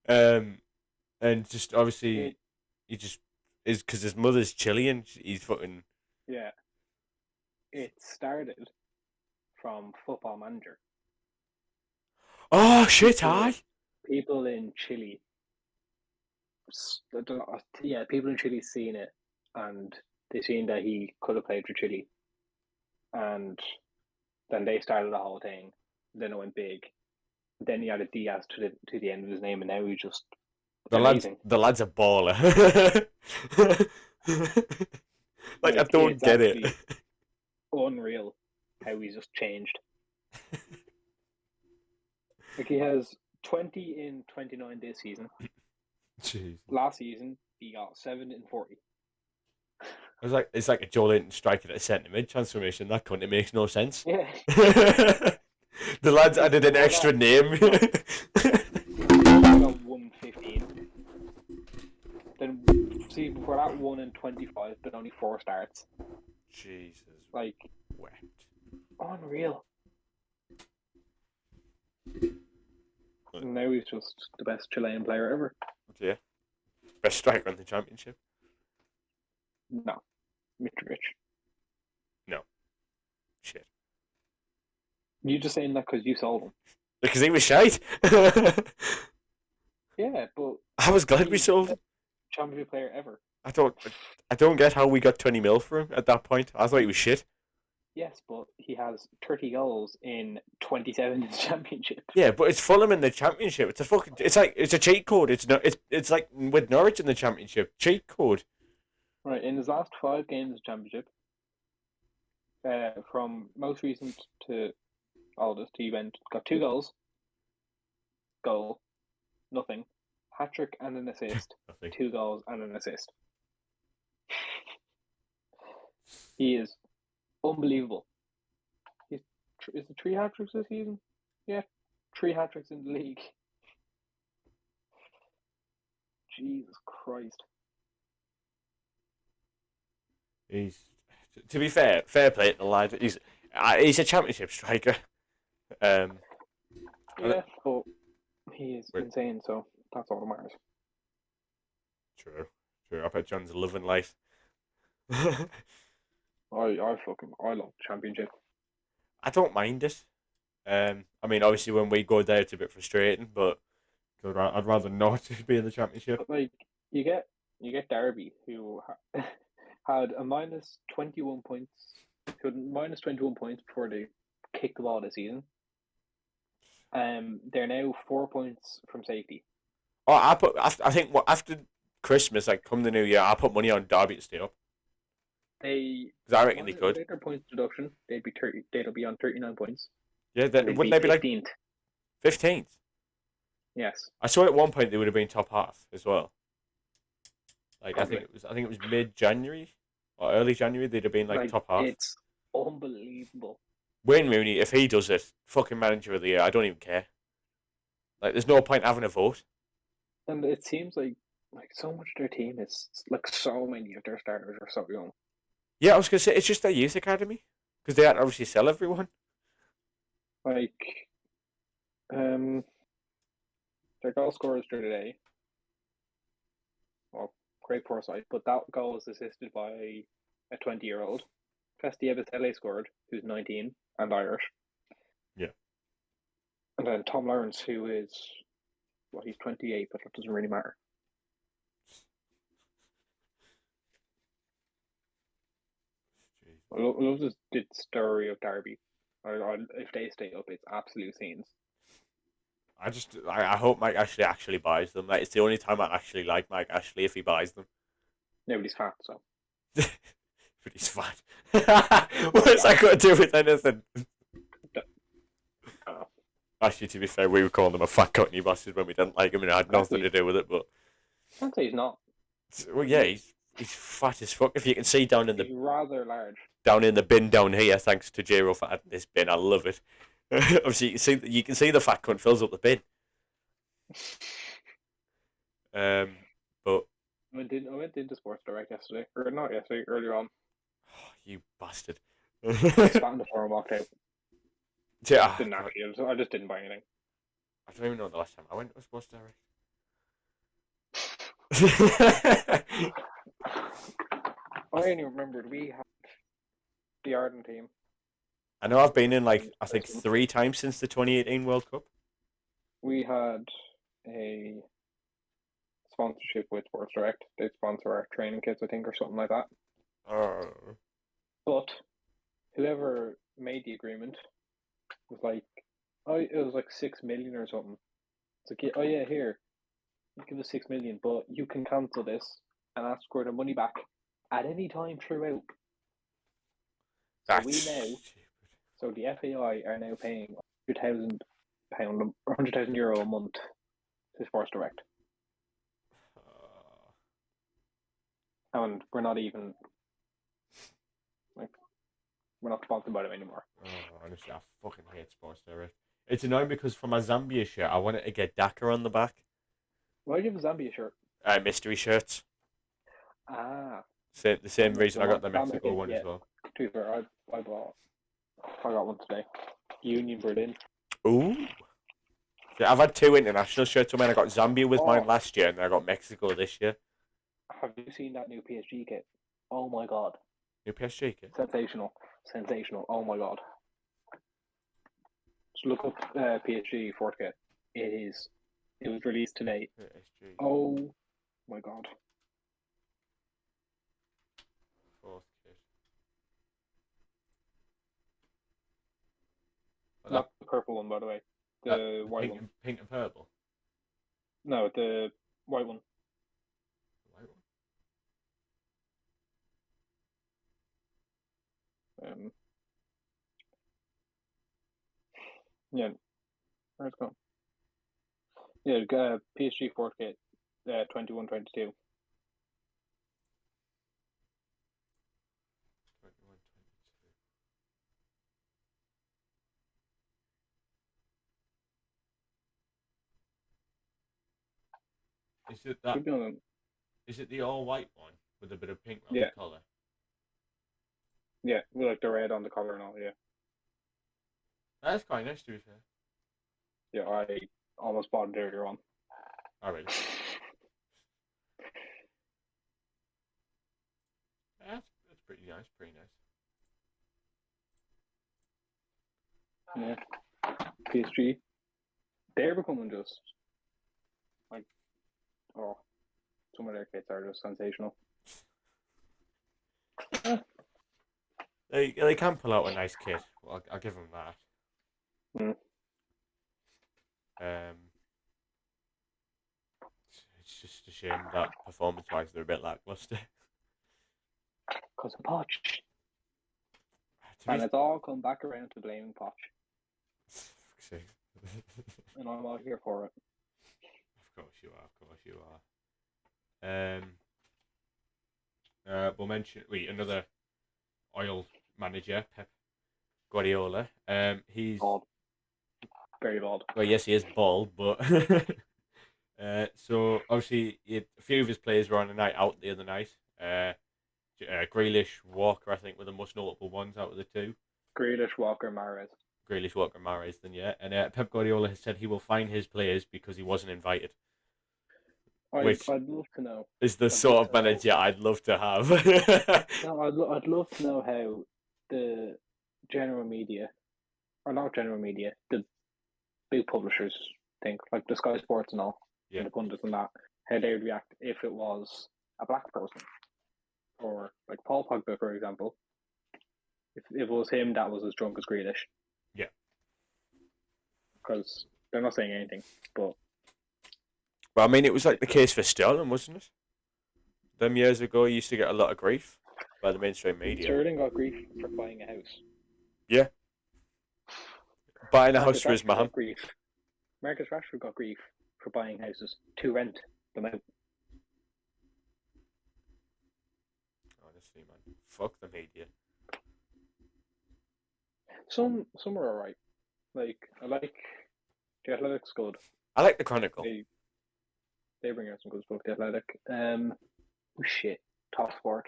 Speaker 1: And just obviously He just is because his mother's Chilean. He's fucking.
Speaker 2: Yeah. It started from Football Manager.
Speaker 1: Oh shit!
Speaker 2: People,
Speaker 1: Aye.
Speaker 2: people in Chile, people in Chile seen it, and they seen that he could have played for Chile, and then they started the whole thing. Then it went big. Then he added Diaz to the end of his name, and now he's just amazing.
Speaker 1: The lad's a baller. Like I don't
Speaker 2: It's
Speaker 1: get it.
Speaker 2: actually unreal how he's just changed. Like he has 20 in 29 this season.
Speaker 1: Jeez.
Speaker 2: Last season he got 7 in 40.
Speaker 1: It's like a Joe Linton striker at a centre mid transformation. That couldn't. It makes no sense.
Speaker 2: Yeah.
Speaker 1: The lads added an extra name.
Speaker 2: He got 115. Then see before that 1 in 25, but only 4 starts.
Speaker 1: Jesus.
Speaker 2: Like
Speaker 1: Wept.
Speaker 2: unreal. And now he's just the best Chilean player ever.
Speaker 1: Yeah. Best striker in the championship.
Speaker 2: No, Mitrovic.
Speaker 1: No. Shit.
Speaker 2: You just saying that because you sold him.
Speaker 1: Because he was shite.
Speaker 2: Yeah, but
Speaker 1: I was glad we sold him.
Speaker 2: championship player ever.
Speaker 1: I don't get how we got 20 mil for him at that point. I thought he was shit.
Speaker 2: Yes, but he has 30 goals in 27 in the championship.
Speaker 1: Yeah, but it's Fulham in the championship. It's a cheat code. It's like with Norwich in the championship. Cheat code.
Speaker 2: Right, in his last 5 games of the championship, from most recent to oldest, he got 2 goals, goal, nothing, hat-trick and an assist,
Speaker 1: Nothing.
Speaker 2: 2 goals and an assist. He is unbelievable. Is it 3 hat-tricks this season? Yeah, 3 hat-tricks in the league. Jesus Christ.
Speaker 1: To be fair play to the lad. He's a championship striker.
Speaker 2: Yeah, but he is insane, so that's all that matters.
Speaker 1: True. I bet John's loving life.
Speaker 2: I love championship.
Speaker 1: I don't mind it. I mean, obviously, when we go there, it's a bit frustrating, but I'd rather not be in the championship.
Speaker 2: But like you get Derby, who had a minus 21 points, who had minus 21 points before they kicked the ball this season. They're now 4 points from safety.
Speaker 1: Oh, I think after Christmas, like come the new year, I put money on Derby to stay up.
Speaker 2: Because
Speaker 1: I reckon they could.
Speaker 2: Their points deduction, they'd be 30. They'll be on 39 points.
Speaker 1: Yeah, then wouldn't they be
Speaker 2: 15th?
Speaker 1: Like 15th?
Speaker 2: Yes.
Speaker 1: I saw at one point they would have been top half as well. Like
Speaker 2: Probably.
Speaker 1: I think it was mid-January or early January they'd have been like top half.
Speaker 2: It's unbelievable.
Speaker 1: Wayne Rooney, if he does it, fucking manager of the year, I don't even care. Like, there's no point having a vote.
Speaker 2: And it seems like so much of their team is like so many of their starters are so young.
Speaker 1: Yeah, I was gonna say it's just their youth academy because they had to obviously sell everyone.
Speaker 2: Like, their goal scorers for today. Well, great foresight, but that goal was assisted by a 20-year-old. Festi Ebitele scored, who's 19 and Irish.
Speaker 1: Yeah.
Speaker 2: And then Tom Lawrence, who is, well, he's 28, but that doesn't really matter. I love this story of Derby. If they stay up, it's absolute scenes.
Speaker 1: I hope Mike Ashley actually buys them. Like, it's the only time I actually like Mike Ashley if he buys them.
Speaker 2: Nobody's fat, so.
Speaker 1: But he's fat. What's that got to do with anything? Actually, to be fair, we were calling him a fat cockney bastard when we didn't like him, and it had nothing to do with it. But
Speaker 2: I can't say he's not.
Speaker 1: Well, yeah, he's fat as fuck. If you can see
Speaker 2: he's rather large.
Speaker 1: Down in the bin down here, thanks to J-Ro for adding this bin. I love it. Obviously, you can see the fat cunt fills up the bin. But
Speaker 2: I went into Sports Direct yesterday, or not yesterday, earlier on.
Speaker 1: Oh, you bastard!
Speaker 2: I spat in the floor and walked out.
Speaker 1: Yeah,
Speaker 2: I just didn't buy anything.
Speaker 1: I don't even know the last time I went to Sports Direct.
Speaker 2: I only remembered we had the Arden team.
Speaker 1: I know I've been in like I think
Speaker 2: Brisbane.
Speaker 1: 3 times since the 2018 World Cup.
Speaker 2: We had a sponsorship with Sports Direct. They sponsor our training kits, I think, or something like that.
Speaker 1: Oh.
Speaker 2: But whoever made the agreement was like, oh, it was like 6 million or something. It's like, oh yeah, here, give us 6 million, but you can cancel this and ask for the money back at any time throughout. So
Speaker 1: That's
Speaker 2: we now,
Speaker 1: stupid.
Speaker 2: so the FAI are now paying £100,000 or €100,000 a month to Sports Direct, and we're not even like we're not sponsored by them anymore.
Speaker 1: Oh, honestly, I fucking hate Sports Direct. It's annoying because for my Zambia shirt, I wanted to get Dakar on the back.
Speaker 2: Why do you have a Zambia shirt?
Speaker 1: Mystery shirts.
Speaker 2: Ah,
Speaker 1: The same reason I got the
Speaker 2: that
Speaker 1: Mexico one
Speaker 2: yeah.
Speaker 1: as well.
Speaker 2: To be fair, I got one today. Union Berlin.
Speaker 1: Ooh. Yeah, I've had 2 international shirts. I mean, I got Zambia with mine
Speaker 2: Oh,
Speaker 1: last year, and then I got Mexico this year.
Speaker 2: have you seen that new PSG kit? Oh my god,
Speaker 1: New PSG kit.
Speaker 2: sensational! Oh my god. Just look up PSG fourth kit. It was released today.
Speaker 1: PSG
Speaker 2: Oh my god.
Speaker 1: fourth kit. Well,
Speaker 2: Not the purple one, by the way. The white one.
Speaker 1: Pink and purple.
Speaker 2: No, the white one.
Speaker 1: The white one.
Speaker 2: Yeah, where's it gone? Yeah, PSG fourth kit, 21-22.
Speaker 1: 21, 22. Is it that?
Speaker 2: Should be on them.
Speaker 1: Is it the all white one with a bit of pink on
Speaker 2: Yeah,
Speaker 1: the collar?
Speaker 2: yeah, with like the red on the collar and all. Yeah,
Speaker 1: That's quite nice to be fair.
Speaker 2: yeah. I almost bought it earlier on.
Speaker 1: Oh really? That's pretty nice. Pretty nice.
Speaker 2: Yeah, PSG. They're becoming just like, oh, some of their kits are just sensational.
Speaker 1: They can pull out a nice kit. Well, I'll give them that.
Speaker 2: Mm.
Speaker 1: It's just a shame that performance-wise they're a bit lackluster.
Speaker 2: Because of Poch.
Speaker 1: To
Speaker 2: And
Speaker 1: be
Speaker 2: it's all come back around to blaming Poch.
Speaker 1: fuck's sake.
Speaker 2: And I'm all here for it.
Speaker 1: Of course you are. Of course you are. We'll mention another oil manager, Pep Guardiola. He's
Speaker 2: Bald. Very bald.
Speaker 1: well, yes, he is bald, but so obviously a few of his players were on a night out the other night. Grealish, Walker, I think, were the most notable ones out of the two.
Speaker 2: Grealish, Walker, Mahrez.
Speaker 1: Grealish, Walker, Mahrez, then yeah. And Pep Guardiola has said he will fine his players because he wasn't invited. Which
Speaker 2: I'd love to know.
Speaker 1: is the sort of manager I'd love to have.
Speaker 2: No, I'd love to know how the general media, or not general media, the big publishers think, like the Sky Sports and all,
Speaker 1: Yeah.
Speaker 2: and the pundits and that, how they would react if it was a black person. Or like Paul Pogba, for example. If it was him that was as drunk as Grealish.
Speaker 1: Yeah.
Speaker 2: Because they're not saying anything, but
Speaker 1: Well, I mean, it was like the case for Sterling, wasn't it? Them years ago, he used to get a lot of grief by the mainstream media.
Speaker 2: Sterling got grief for buying a house.
Speaker 1: Yeah. Buying a
Speaker 2: Marcus
Speaker 1: house for his
Speaker 2: Rashford
Speaker 1: mum.
Speaker 2: got grief. Marcus Rashford got grief for buying houses to rent them out.
Speaker 1: Honestly, man. Fuck the media.
Speaker 2: Some are alright. Like, I like The Athletic's good.
Speaker 1: I like the Chronicle.
Speaker 2: They bring out some good stuff, The Athletic. Shit. Top Sport.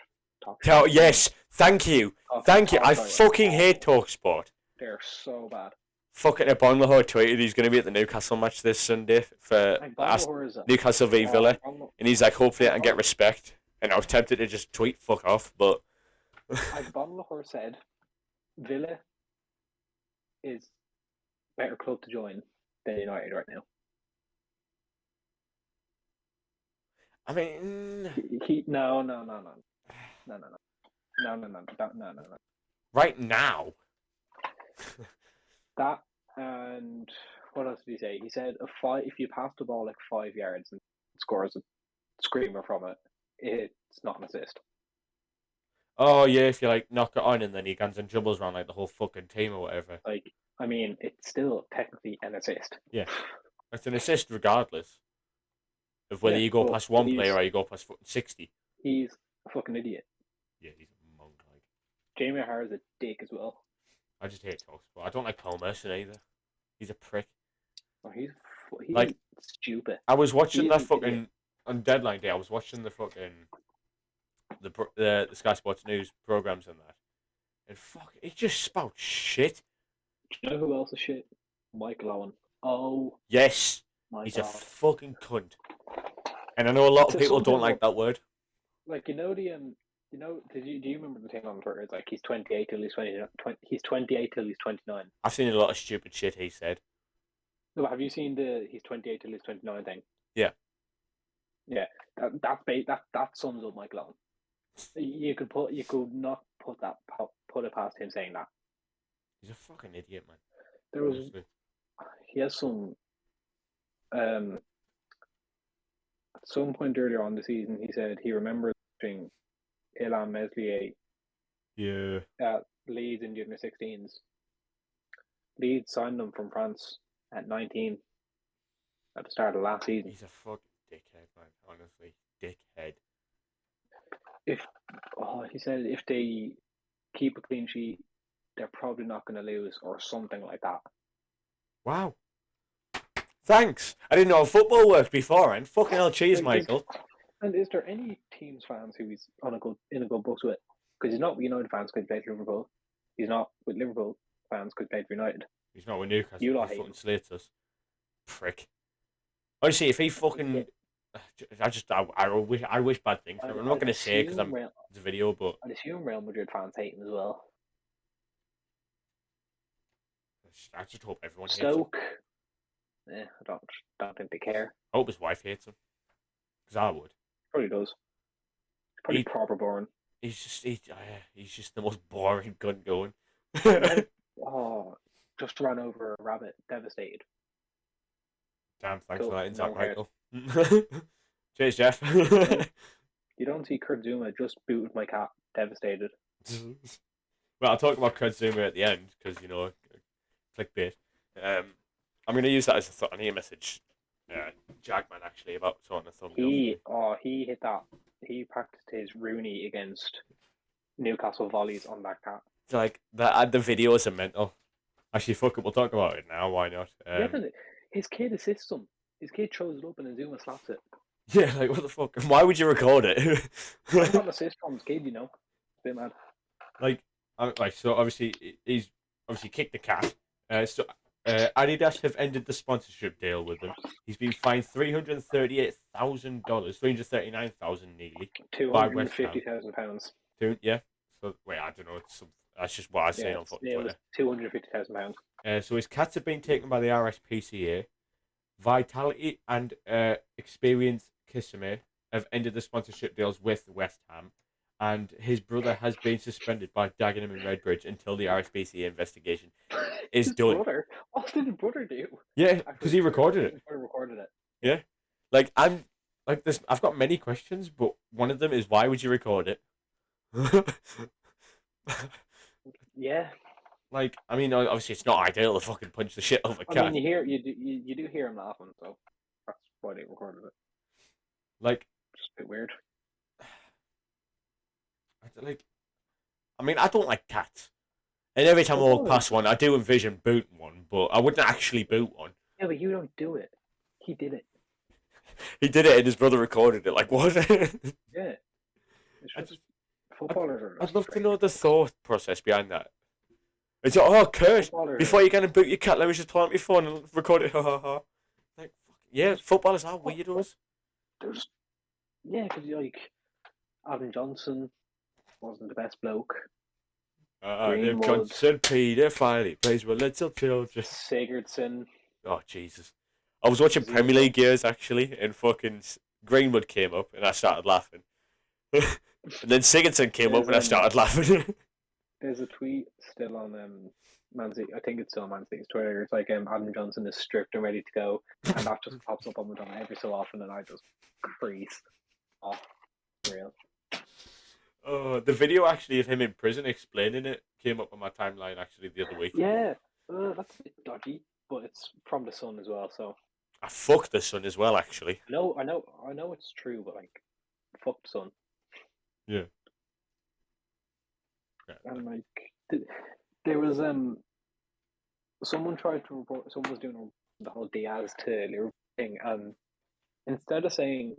Speaker 1: Oh, yes, thank you. Thank you. I fucking hate TalkSport.
Speaker 2: They're so bad.
Speaker 1: Fucking Bonlahor tweeted he's going to be at the Newcastle match this Sunday for
Speaker 2: Like Bonlahor is
Speaker 1: Newcastle v Villa, and he's like, hopefully I can get
Speaker 2: Bonlahor,
Speaker 1: respect. And I was tempted to just tweet fuck off, but
Speaker 2: like Bonlahor said, Villa is a better club to join than United right now.
Speaker 1: I mean,
Speaker 2: No.
Speaker 1: right now,
Speaker 2: That and what else did he say? He said if you pass the ball like 5 yards and scores a screamer from it, it's not an assist.
Speaker 1: oh yeah, if you like knock it on and then he guns and dribbles around like the whole fucking team or whatever.
Speaker 2: Like, I mean, it's still technically an assist.
Speaker 1: Yeah, it's an assist regardless of whether you go past one player or you go past 60.
Speaker 2: He's a fucking idiot.
Speaker 1: Yeah, he's a monk. Like
Speaker 2: Jamie O'Hara's a dick as well.
Speaker 1: I just hate Talksport. I don't like Paul Merson either. He's a prick.
Speaker 2: Oh, he's
Speaker 1: like
Speaker 2: stupid.
Speaker 1: I was watching that fucking idiot. On deadline day. I was watching the fucking the Sky Sports News programs and that, and fuck, it just spouts shit.
Speaker 2: Do you know who else is shit? Michael Owen. Oh,
Speaker 1: yes, he's God. A fucking cunt. And I know a lot of people don't like that word.
Speaker 2: Like do you remember the thing on Twitter? It's like he's 28 till he's 29. He's 28 till he's 29.
Speaker 1: I've seen a lot of stupid shit he said.
Speaker 2: No, have you seen the he's 28 till he's 29 thing?
Speaker 1: Yeah.
Speaker 2: Yeah, that sums up Michael Owen. You could not put it past him saying that.
Speaker 1: He's a fucking idiot, man.
Speaker 2: He has some at some point earlier on the season he said he remembers watching Ilan Meslier at Leeds in the under 16s. Leeds signed him from France at 19 at the start of last season.
Speaker 1: He's a fucking dickhead, man. Honestly, dickhead.
Speaker 2: He said if they keep a clean sheet, they're probably not going to lose or something like that.
Speaker 1: Wow. Thanks. I didn't know how football worked before, and fucking hell, cheese, Michael.
Speaker 2: And is there any teams fans who he's in a good books with? Because he's not with United fans because he played for Liverpool. He's not with Liverpool fans because he played for United.
Speaker 1: He's not with Newcastle. He fucking slates us. Prick. Honestly, if he fucking... I wish bad things. I'm not going to say it because it's a video, but...
Speaker 2: I'd assume Real Madrid fans hate him as well.
Speaker 1: I just hope everyone hates
Speaker 2: him. I don't think they care.
Speaker 1: I hope his wife hates him. Because I would.
Speaker 2: Probably does. He's probably proper boring.
Speaker 1: He's just the most boring gun going.
Speaker 2: Just ran over a rabbit, devastated.
Speaker 1: Damn, thanks for that insight, Michael. Cheers, Jeff.
Speaker 2: You don't see Kurt Zouma just booted my cat, devastated.
Speaker 1: Well, I'll talk about Kurt Zouma at the end because clickbait. I'm going to use that as a thought. I need a message. Jagman actually about sorting a thumbnail.
Speaker 2: He hit that. He practiced his Rooney against Newcastle volleys on that cat.
Speaker 1: Like the videos are mental. Actually, fuck it. We'll talk about it now. Why not?
Speaker 2: His kid assists him. His kid throws it up and then Zouma slaps it.
Speaker 1: Yeah, like what the fuck? Why would you record it?
Speaker 2: I got an assist from his kid, you know. A bit mad.
Speaker 1: So obviously he's kicked the cat. Adidas have ended the sponsorship deal with him. He's been fined $338,000, $339,000 nearly.
Speaker 2: £250,000.
Speaker 1: Yeah. So wait, I don't know. That's just what I say on Twitter.
Speaker 2: £250,000.
Speaker 1: So his cats have been taken by the RSPCA. Vitality and Experience Kisame have ended the sponsorship deals with West Ham, and his brother has been suspended by Dagenham and Redbridge until the RSPCA investigation is done.
Speaker 2: Brother? What did his brother do?
Speaker 1: Yeah, because he recorded it.
Speaker 2: His brother recorded it.
Speaker 1: Yeah, I've got many questions, but one of them is why would you record it?
Speaker 2: Yeah.
Speaker 1: I mean, obviously it's not ideal to fucking punch the shit out of a cat.
Speaker 2: I mean, you do hear him laughing, so that's why they recorded it. Just a bit weird.
Speaker 1: I mean, I don't like cats. And every time I walk past one, I do envision booting one, but I wouldn't actually boot one.
Speaker 2: Yeah, but you don't do it. He did it.
Speaker 1: He did it and his brother recorded it. Like, what?
Speaker 2: Yeah. Footballers are
Speaker 1: I'd love to know the thought process behind that. It's like, oh, Kurt, before
Speaker 2: Footballers,
Speaker 1: you're gonna boot your cat, let me just pull out my phone and record it. Ha ha ha. Like, yeah,
Speaker 2: there's,
Speaker 1: footballers are
Speaker 2: what,
Speaker 1: weirdos.
Speaker 2: there's, yeah, because like Adam Johnson wasn't the best bloke.
Speaker 1: They've
Speaker 2: Greenwood,
Speaker 1: Johnson paedophile. He plays with little children.
Speaker 2: Sigurdsson,
Speaker 1: Oh Jesus! I was watching Premier
Speaker 2: Zouma.
Speaker 1: League years actually, and fucking Greenwood came up, and I started laughing. And then Sigurdsson came up,
Speaker 2: There's
Speaker 1: and I started laughing.
Speaker 2: there's a tweet still on Man City. I think it's still on Man City's Twitter. It's like Adam Johnson is stripped and ready to go, and that just pops up on Madonna every so often, and I just crease off. Real.
Speaker 1: Oh, the video actually of him in prison explaining it came up on my timeline actually the other week.
Speaker 2: Yeah, that's a bit dodgy, but it's from the Sun as well. So
Speaker 1: I fucked the son as well actually.
Speaker 2: I know it's true, but like, fuck the Sun.
Speaker 1: Yeah. Yeah.
Speaker 2: And like, there was someone tried to report. Someone was doing the whole Diaz to Liverpool thing, and instead of saying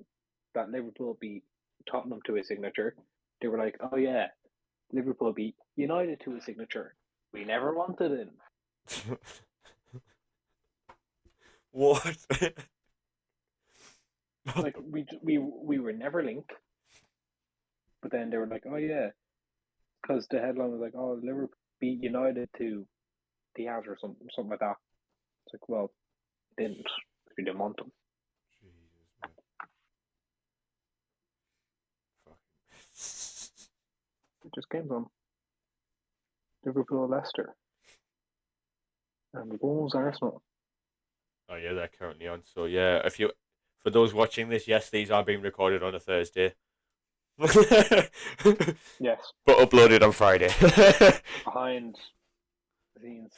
Speaker 2: that Liverpool beat Tottenham to a signature, they were like, "Oh yeah, Liverpool beat United to a signature. We never wanted him.
Speaker 1: What?
Speaker 2: Like we were never linked." But then they were like, "Oh yeah," because the headline was like, "Oh, Liverpool beat United to Diaz or something like that." It's like, well, didn't we didn't want them?
Speaker 1: Jesus, man. Fucking.
Speaker 2: It just came on Liverpool, Leicester, and Wolves, Arsenal.
Speaker 1: Oh yeah, they're currently on. So yeah, if you, for those watching this, yes, these are being recorded on a Thursday, but
Speaker 2: Yes,
Speaker 1: uploaded on Friday.
Speaker 2: behind the scenes,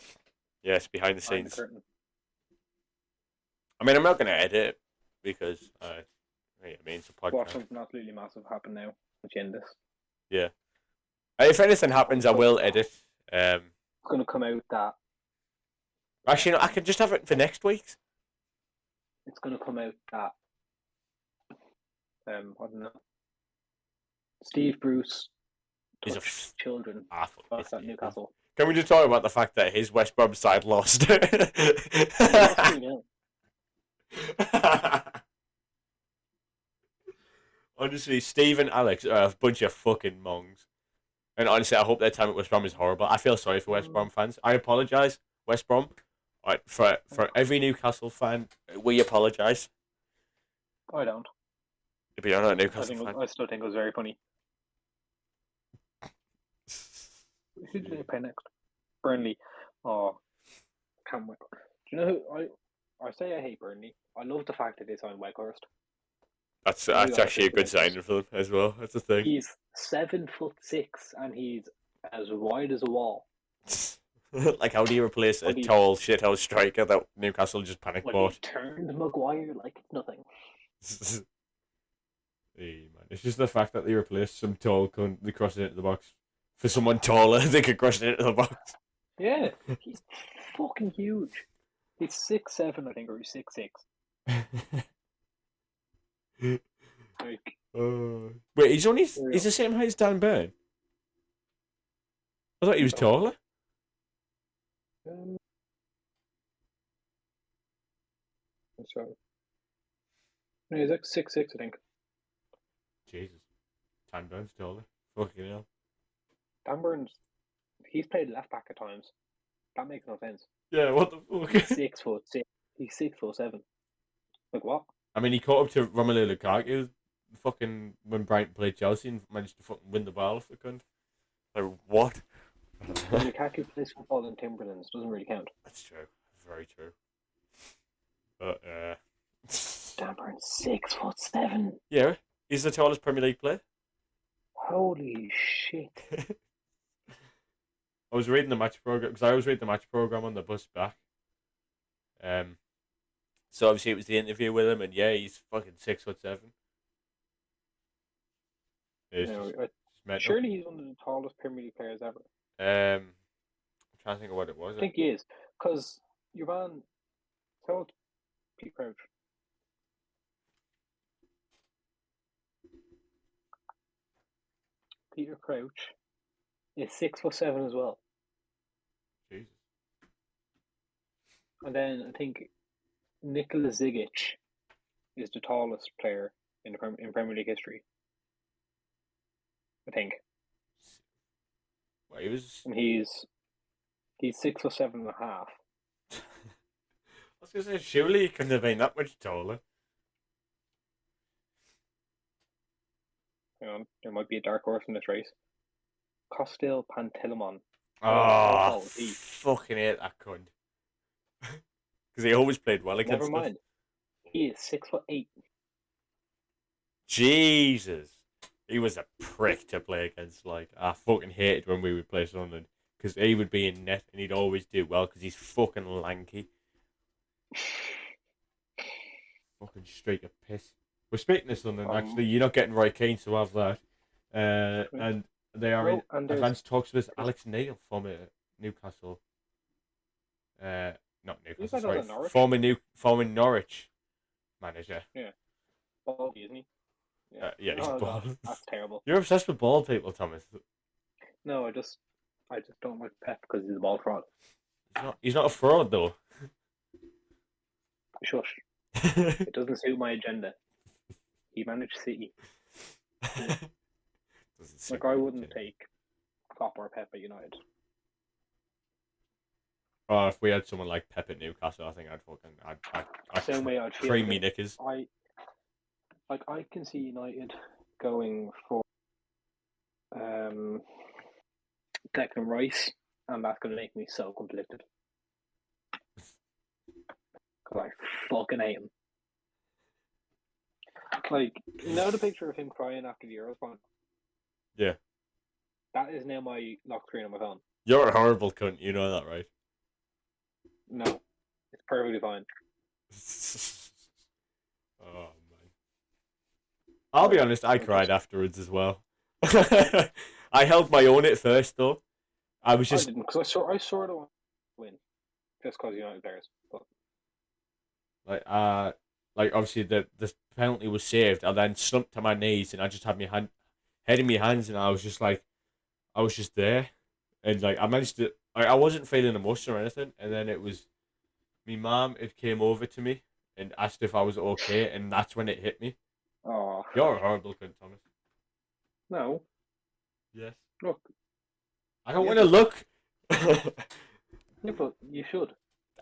Speaker 1: Yes, behind the
Speaker 2: behind the
Speaker 1: scenes.
Speaker 2: curtain.
Speaker 1: I mean, I'm not going to edit it because I mean, it's a
Speaker 2: Watch
Speaker 1: podcast.
Speaker 2: something absolutely massive happen now. Which end this?
Speaker 1: Yeah. If anything happens, I will edit.
Speaker 2: It's going to come out that
Speaker 1: Actually, no, I can just have it for next week's.
Speaker 2: it's going to come out that I don't know. Steve Bruce
Speaker 1: He's a
Speaker 2: touched children
Speaker 1: fuck
Speaker 2: back
Speaker 1: this
Speaker 2: at
Speaker 1: Steve.
Speaker 2: Newcastle.
Speaker 1: Can we just talk about the fact that his West Brom side lost?
Speaker 2: They lost 3-0.
Speaker 1: Honestly, Steve and Alex are a bunch of fucking mongs. And honestly, I hope their time at West Brom is horrible. I feel sorry for West Brom fans. I apologise, West Brom. Right, for every Newcastle fan, we apologise.
Speaker 2: I don't.
Speaker 1: If you're not a Newcastle fan.
Speaker 2: I still think it was very funny. Who did they play next? Burnley. Oh, can't wait. Do you know who I say I hate Burnley. I love the fact that they signed Weghorst.
Speaker 1: That's
Speaker 2: I know we
Speaker 1: actually a
Speaker 2: talked
Speaker 1: good
Speaker 2: about this.
Speaker 1: signing for them as well. That's the thing.
Speaker 2: He's 7'6" and he's as wide as a wall.
Speaker 1: Like, how do you replace a
Speaker 2: Well, he-
Speaker 1: tall shithouse striker that Newcastle just panic
Speaker 2: Well, he
Speaker 1: bought?
Speaker 2: turned Maguire like it's nothing.
Speaker 1: Hey, man. It's just the fact that they replaced some tall cunt, they crossed it into the box. For someone taller, they could cross it into the box.
Speaker 2: Yeah, he's fucking huge. He's 6'7", I think, or he's 6'6". Like,
Speaker 1: Wait, he's the same height as Dan Burn? I thought he was taller.
Speaker 2: um, so no, he's like 6'6", I think.
Speaker 1: Jesus. Dan Burn's taller. Fucking hell.
Speaker 2: Dan Burns, he's played left back at times. That makes no sense.
Speaker 1: Yeah, what the fuck?
Speaker 2: He's 6'6". He's 6'7". Like what?
Speaker 1: I mean, he caught up to Romelu Lukaku fucking when Brighton played Chelsea and managed to fucking win the ball off the cunt. Like, what?
Speaker 2: When Lukaku plays football in Timberlands, doesn't really count.
Speaker 1: That's true. Very true. But,
Speaker 2: Dan Burns, 6'7".
Speaker 1: yeah, he's the tallest Premier League player.
Speaker 2: Holy shit!
Speaker 1: I was reading the match program because I always read the match program on the bus back. So obviously it was the interview with him, and yeah, he's fucking 6'7". It's just
Speaker 2: Surely he's one of the tallest Premier League players ever.
Speaker 1: I'm trying to think of what it was.
Speaker 2: I think he is, because your man, tell Pete Crouch. Peter Crouch is 6'7" as well. And then I think Nikola Zigic is the tallest player in Premier League history. I think,
Speaker 1: Well, he was.
Speaker 2: and he's 6'7.5".
Speaker 1: I was gonna say, surely he couldn't have been that much taller.
Speaker 2: There might be a dark horse in this race. Costil Pantilimon. How
Speaker 1: Oh,
Speaker 2: tall is he?
Speaker 1: fucking hate that cunt. Because he always played well
Speaker 2: Never
Speaker 1: against us.
Speaker 2: mind. He is 6'8".
Speaker 1: Jesus. He was a prick to play against. Like, I fucking hated when we would play Sunderland. Because he would be in net and he'd always do well because he's fucking lanky. Fucking streak of piss. We're speaking of Sunderland, actually. You're not getting Roy Keane, so have that. And they are in advanced talks with Alex Neil, former Newcastle. Not Newcastle, sorry. Former Norwich manager.
Speaker 2: Yeah. Baldy, isn't he?
Speaker 1: Yeah, he's bald.
Speaker 2: God, that's terrible.
Speaker 1: You're obsessed with bald people, Thomas.
Speaker 2: No, I just don't like Pep because he's a ball fraud.
Speaker 1: He's not a fraud, though.
Speaker 2: Shush. It doesn't suit my agenda. He managed City. Like, I wouldn't take Klopp or Pep at United.
Speaker 1: Oh, if we had someone like Pep at Newcastle, I think I'd
Speaker 2: Same way I'd feel
Speaker 1: cream me knickers.
Speaker 2: I can see United going for Declan Rice, and that's going to make me so conflicted. Because I fucking hate him. Like, you know the picture of him crying after the Euros final?
Speaker 1: Yeah.
Speaker 2: That is now my lock screen on my phone.
Speaker 1: You're a horrible cunt, you know that, right?
Speaker 2: No, it's perfectly fine.
Speaker 1: Oh, man. I'll be honest, I cried afterwards as well. I held my own at first, though. I didn't,
Speaker 2: because I sort of want to win. Just because United players. But...
Speaker 1: Like obviously the penalty was saved. I then slumped to my knees and I just had my head in my hands, and I was just there, and like I managed to. I wasn't feeling emotion or anything, and then it was my mum. It came over to me and asked if I was okay, and that's when it hit me.
Speaker 2: Oh,
Speaker 1: you're a horrible cunt, Thomas.
Speaker 2: No.
Speaker 1: Yes.
Speaker 2: Look.
Speaker 1: I don't want to look.
Speaker 2: Yeah, but you should.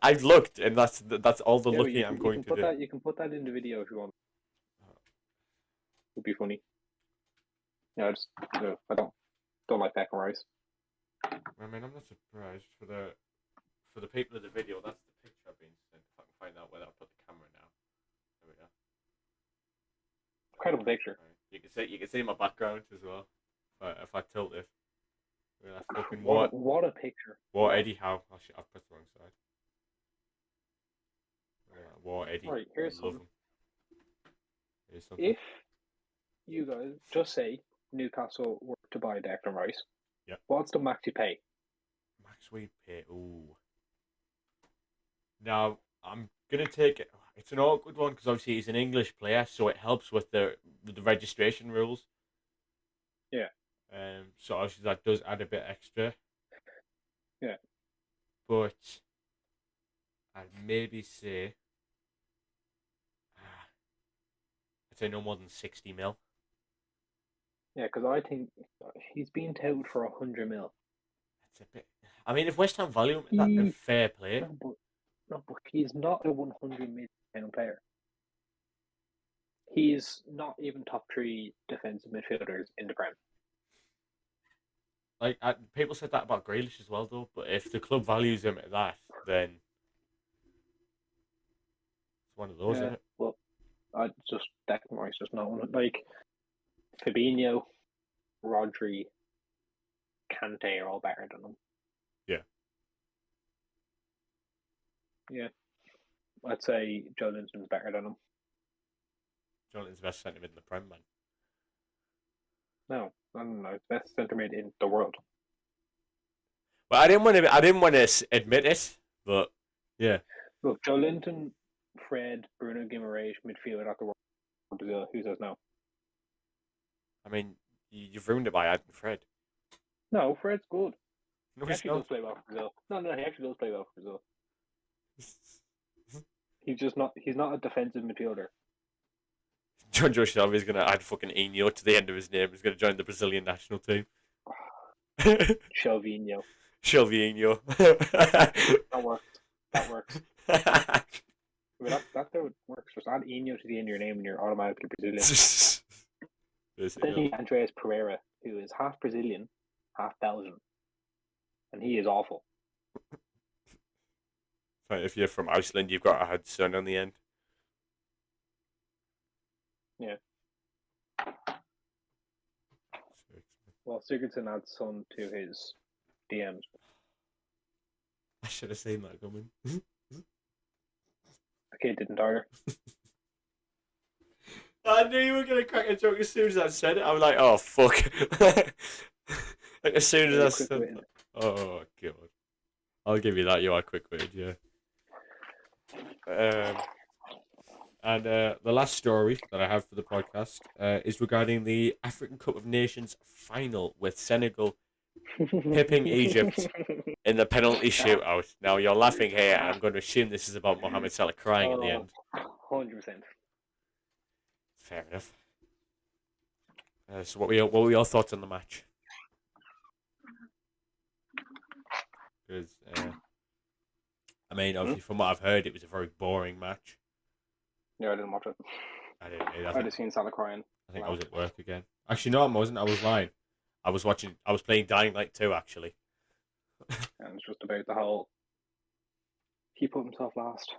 Speaker 1: I've looked, and that's all the looking I'm going to do.
Speaker 2: You can put that in the video if you want. Would be funny. Yeah, I don't like Beckham Rice.
Speaker 1: I mean, I'm not surprised for the people of the video. That's the picture I've been sent. If I can find out where I'll put the camera now. There we go.
Speaker 2: Incredible picture.
Speaker 1: You can see my background as well. If I tilt it. Fucking
Speaker 2: what a picture.
Speaker 1: What Eddie Howe. Oh shit, I've pressed the wrong side. What Eddie.
Speaker 2: Right, here's something.
Speaker 1: Something.
Speaker 2: If you guys just say Newcastle were to buy Declan Rice,
Speaker 1: yeah,
Speaker 2: what's the max you pay?
Speaker 1: Max we pay. Ooh. Now I'm gonna take it. It's an awkward one because obviously he's an English player, so it helps with the registration rules.
Speaker 2: Yeah.
Speaker 1: So obviously that does add a bit extra.
Speaker 2: Yeah.
Speaker 1: But I'd maybe say I'd say no more than 60 mil.
Speaker 2: Yeah, because I think he's been touted for 100 mil.
Speaker 1: That's a bit. I mean, if West Ham value him, that's fair play.
Speaker 2: No, but he's not a 100 million player. He's not even top 3 defensive midfielders in the Prem.
Speaker 1: Like people said that about Grealish as well, though. But if the club values him at that, then it's one of those, isn't it?
Speaker 2: Well, Declan Rice just not one. Like Fabinho, Rodri, Kante are all better than him.
Speaker 1: Yeah.
Speaker 2: Yeah. I'd say Joe Linton's better than him.
Speaker 1: Joe Linton's the best centre mid in the Prem, man.
Speaker 2: No, I don't know. It's best centre mid in the world.
Speaker 1: Well, I didn't want to admit it, but yeah.
Speaker 2: Look, Joe Linton, Fred, Bruno Guimaraes, midfield at the World Brazil. Who says no?
Speaker 1: I mean, you've ruined it by adding Fred.
Speaker 2: No, Fred's good.
Speaker 1: No,
Speaker 2: he actually does play well for Brazil. No, he actually does play well for Brazil. He's not a defensive midfielder.
Speaker 1: John Joe Shelby is going to add fucking Eno to the end of his name. He's going to join the Brazilian national team.
Speaker 2: Shelvinho.
Speaker 1: Shelvinho.
Speaker 2: That works. I mean, that's how it works. Just add Eno to the end of your name and you're automatically Brazilian. Then you have Andreas Pereira, who is half Brazilian, half Belgian. And he is awful.
Speaker 1: If you're from Iceland, you've got to add son on the end.
Speaker 2: Yeah. Well, Sigurdsson adds son to his DMs.
Speaker 1: I should have seen that coming.
Speaker 2: The kid didn't either.
Speaker 1: I knew you were going to crack a joke as soon as I said it. I was like, oh, fuck. Like, as soon as I said that. Oh, God. I'll give you that. You are quick-witted, yeah. And the last story that I have for the podcast is regarding the African Cup of Nations final with Senegal pipping Egypt in the penalty shootout. Now, you're laughing here. I'm going to assume this is about Mohamed Salah crying at the end.
Speaker 2: 100%.
Speaker 1: Fair enough. So what were your thoughts on the match? Because, I mean, obviously, from what I've heard, it was a very boring match.
Speaker 2: Yeah, I didn't watch it.
Speaker 1: I didn't either.
Speaker 2: I just seen Salah crying.
Speaker 1: I think I was at work again. Actually, no, I wasn't. I was lying. I was playing Dying Light 2, actually.
Speaker 2: And it's just about the whole... He put himself last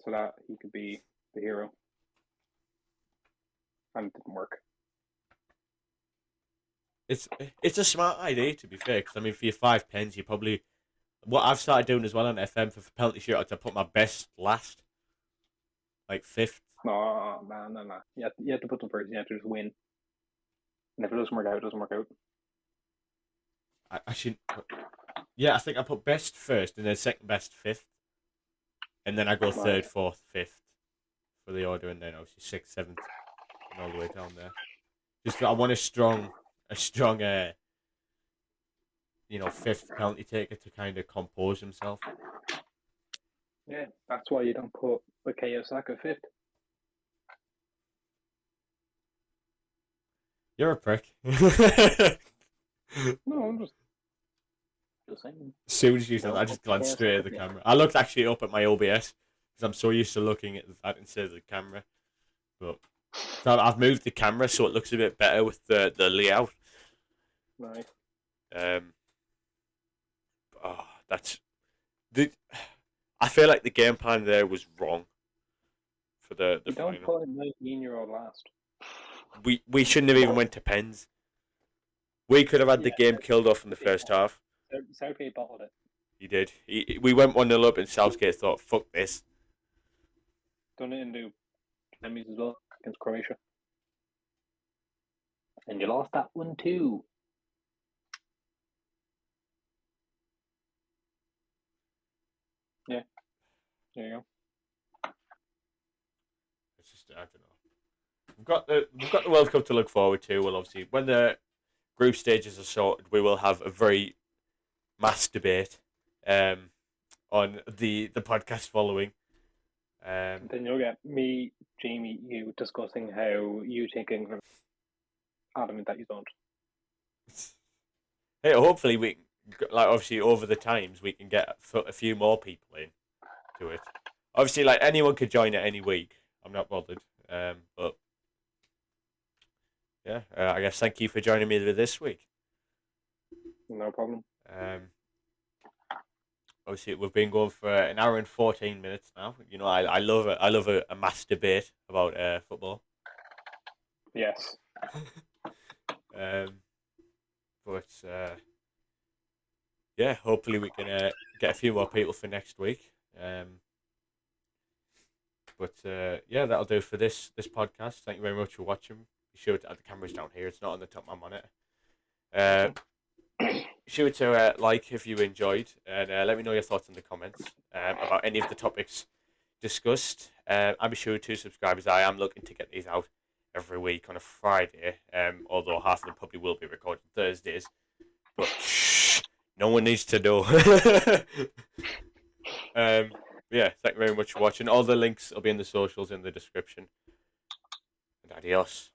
Speaker 2: so that he could be the hero. And it didn't work.
Speaker 1: It's a smart idea, to be fair, because, I mean, for your 5 pens, you probably... What I've started doing as well on FM for penalty shootouts, I put my best last. Like 5th.
Speaker 2: No. You have to put them first. You have to just win. And if it doesn't work out, it doesn't work out.
Speaker 1: I should... Yeah, I think I put best first, and then second best 5th. And then I go 3rd, 4th, 5th for the order, and then obviously 6th, 7th, and all the way down there. Just I want a strong 5th penalty taker to kind of compose himself.
Speaker 2: Yeah, that's why you don't put Bukayo Saka 5th.
Speaker 1: You're a prick.
Speaker 2: No, I'm just saying.
Speaker 1: As soon as you said that, I just glanced straight at the camera. I looked actually up at my OBS because I'm so used to looking at that instead of the camera. But so I've moved the camera so it looks a bit better with the layout.
Speaker 2: Right.
Speaker 1: I feel like the game plan there was wrong for the
Speaker 2: You don't
Speaker 1: final.
Speaker 2: put a 19-year-old last.
Speaker 1: We shouldn't have even went to pens. We could have had the game killed off in the first half.
Speaker 2: Southgate bottled it.
Speaker 1: He did. We went 1-0 up and Southgate thought, fuck this.
Speaker 2: Done it into semis as well against Croatia. And you lost that one too. Yeah. There you go.
Speaker 1: It's just, I don't know. We've got the World Cup to look forward to. Well, obviously, when the group stages are sorted, we will have a very mass debate on the podcast following.
Speaker 2: Then you'll get me, Jamie, you discussing how you think England adamant that you don't.
Speaker 1: Hey, hopefully we obviously over the times we can get a few more people in to it. Obviously, anyone could join it any week. I'm not bothered. But yeah, I guess thank you for joining me this week.
Speaker 2: No problem.
Speaker 1: Obviously, we've been going for an hour and 14 minutes now. You know, I love it. I love a mass debate about football.
Speaker 2: Yes.
Speaker 1: Yeah, hopefully we can get a few more people for next week. Yeah, that'll do for this podcast. Thank you very much for watching. Be sure to add the cameras down here. It's not on the top of my monitor. Sure to like if you enjoyed, and let me know your thoughts in the comments about any of the topics discussed. And be sure to subscribe, as I am looking to get these out every week on a Friday, although half of them probably will be recorded Thursdays. But shh, no one needs to know. But yeah, thank you very much for watching. All the links will be in the socials in the description. And adios.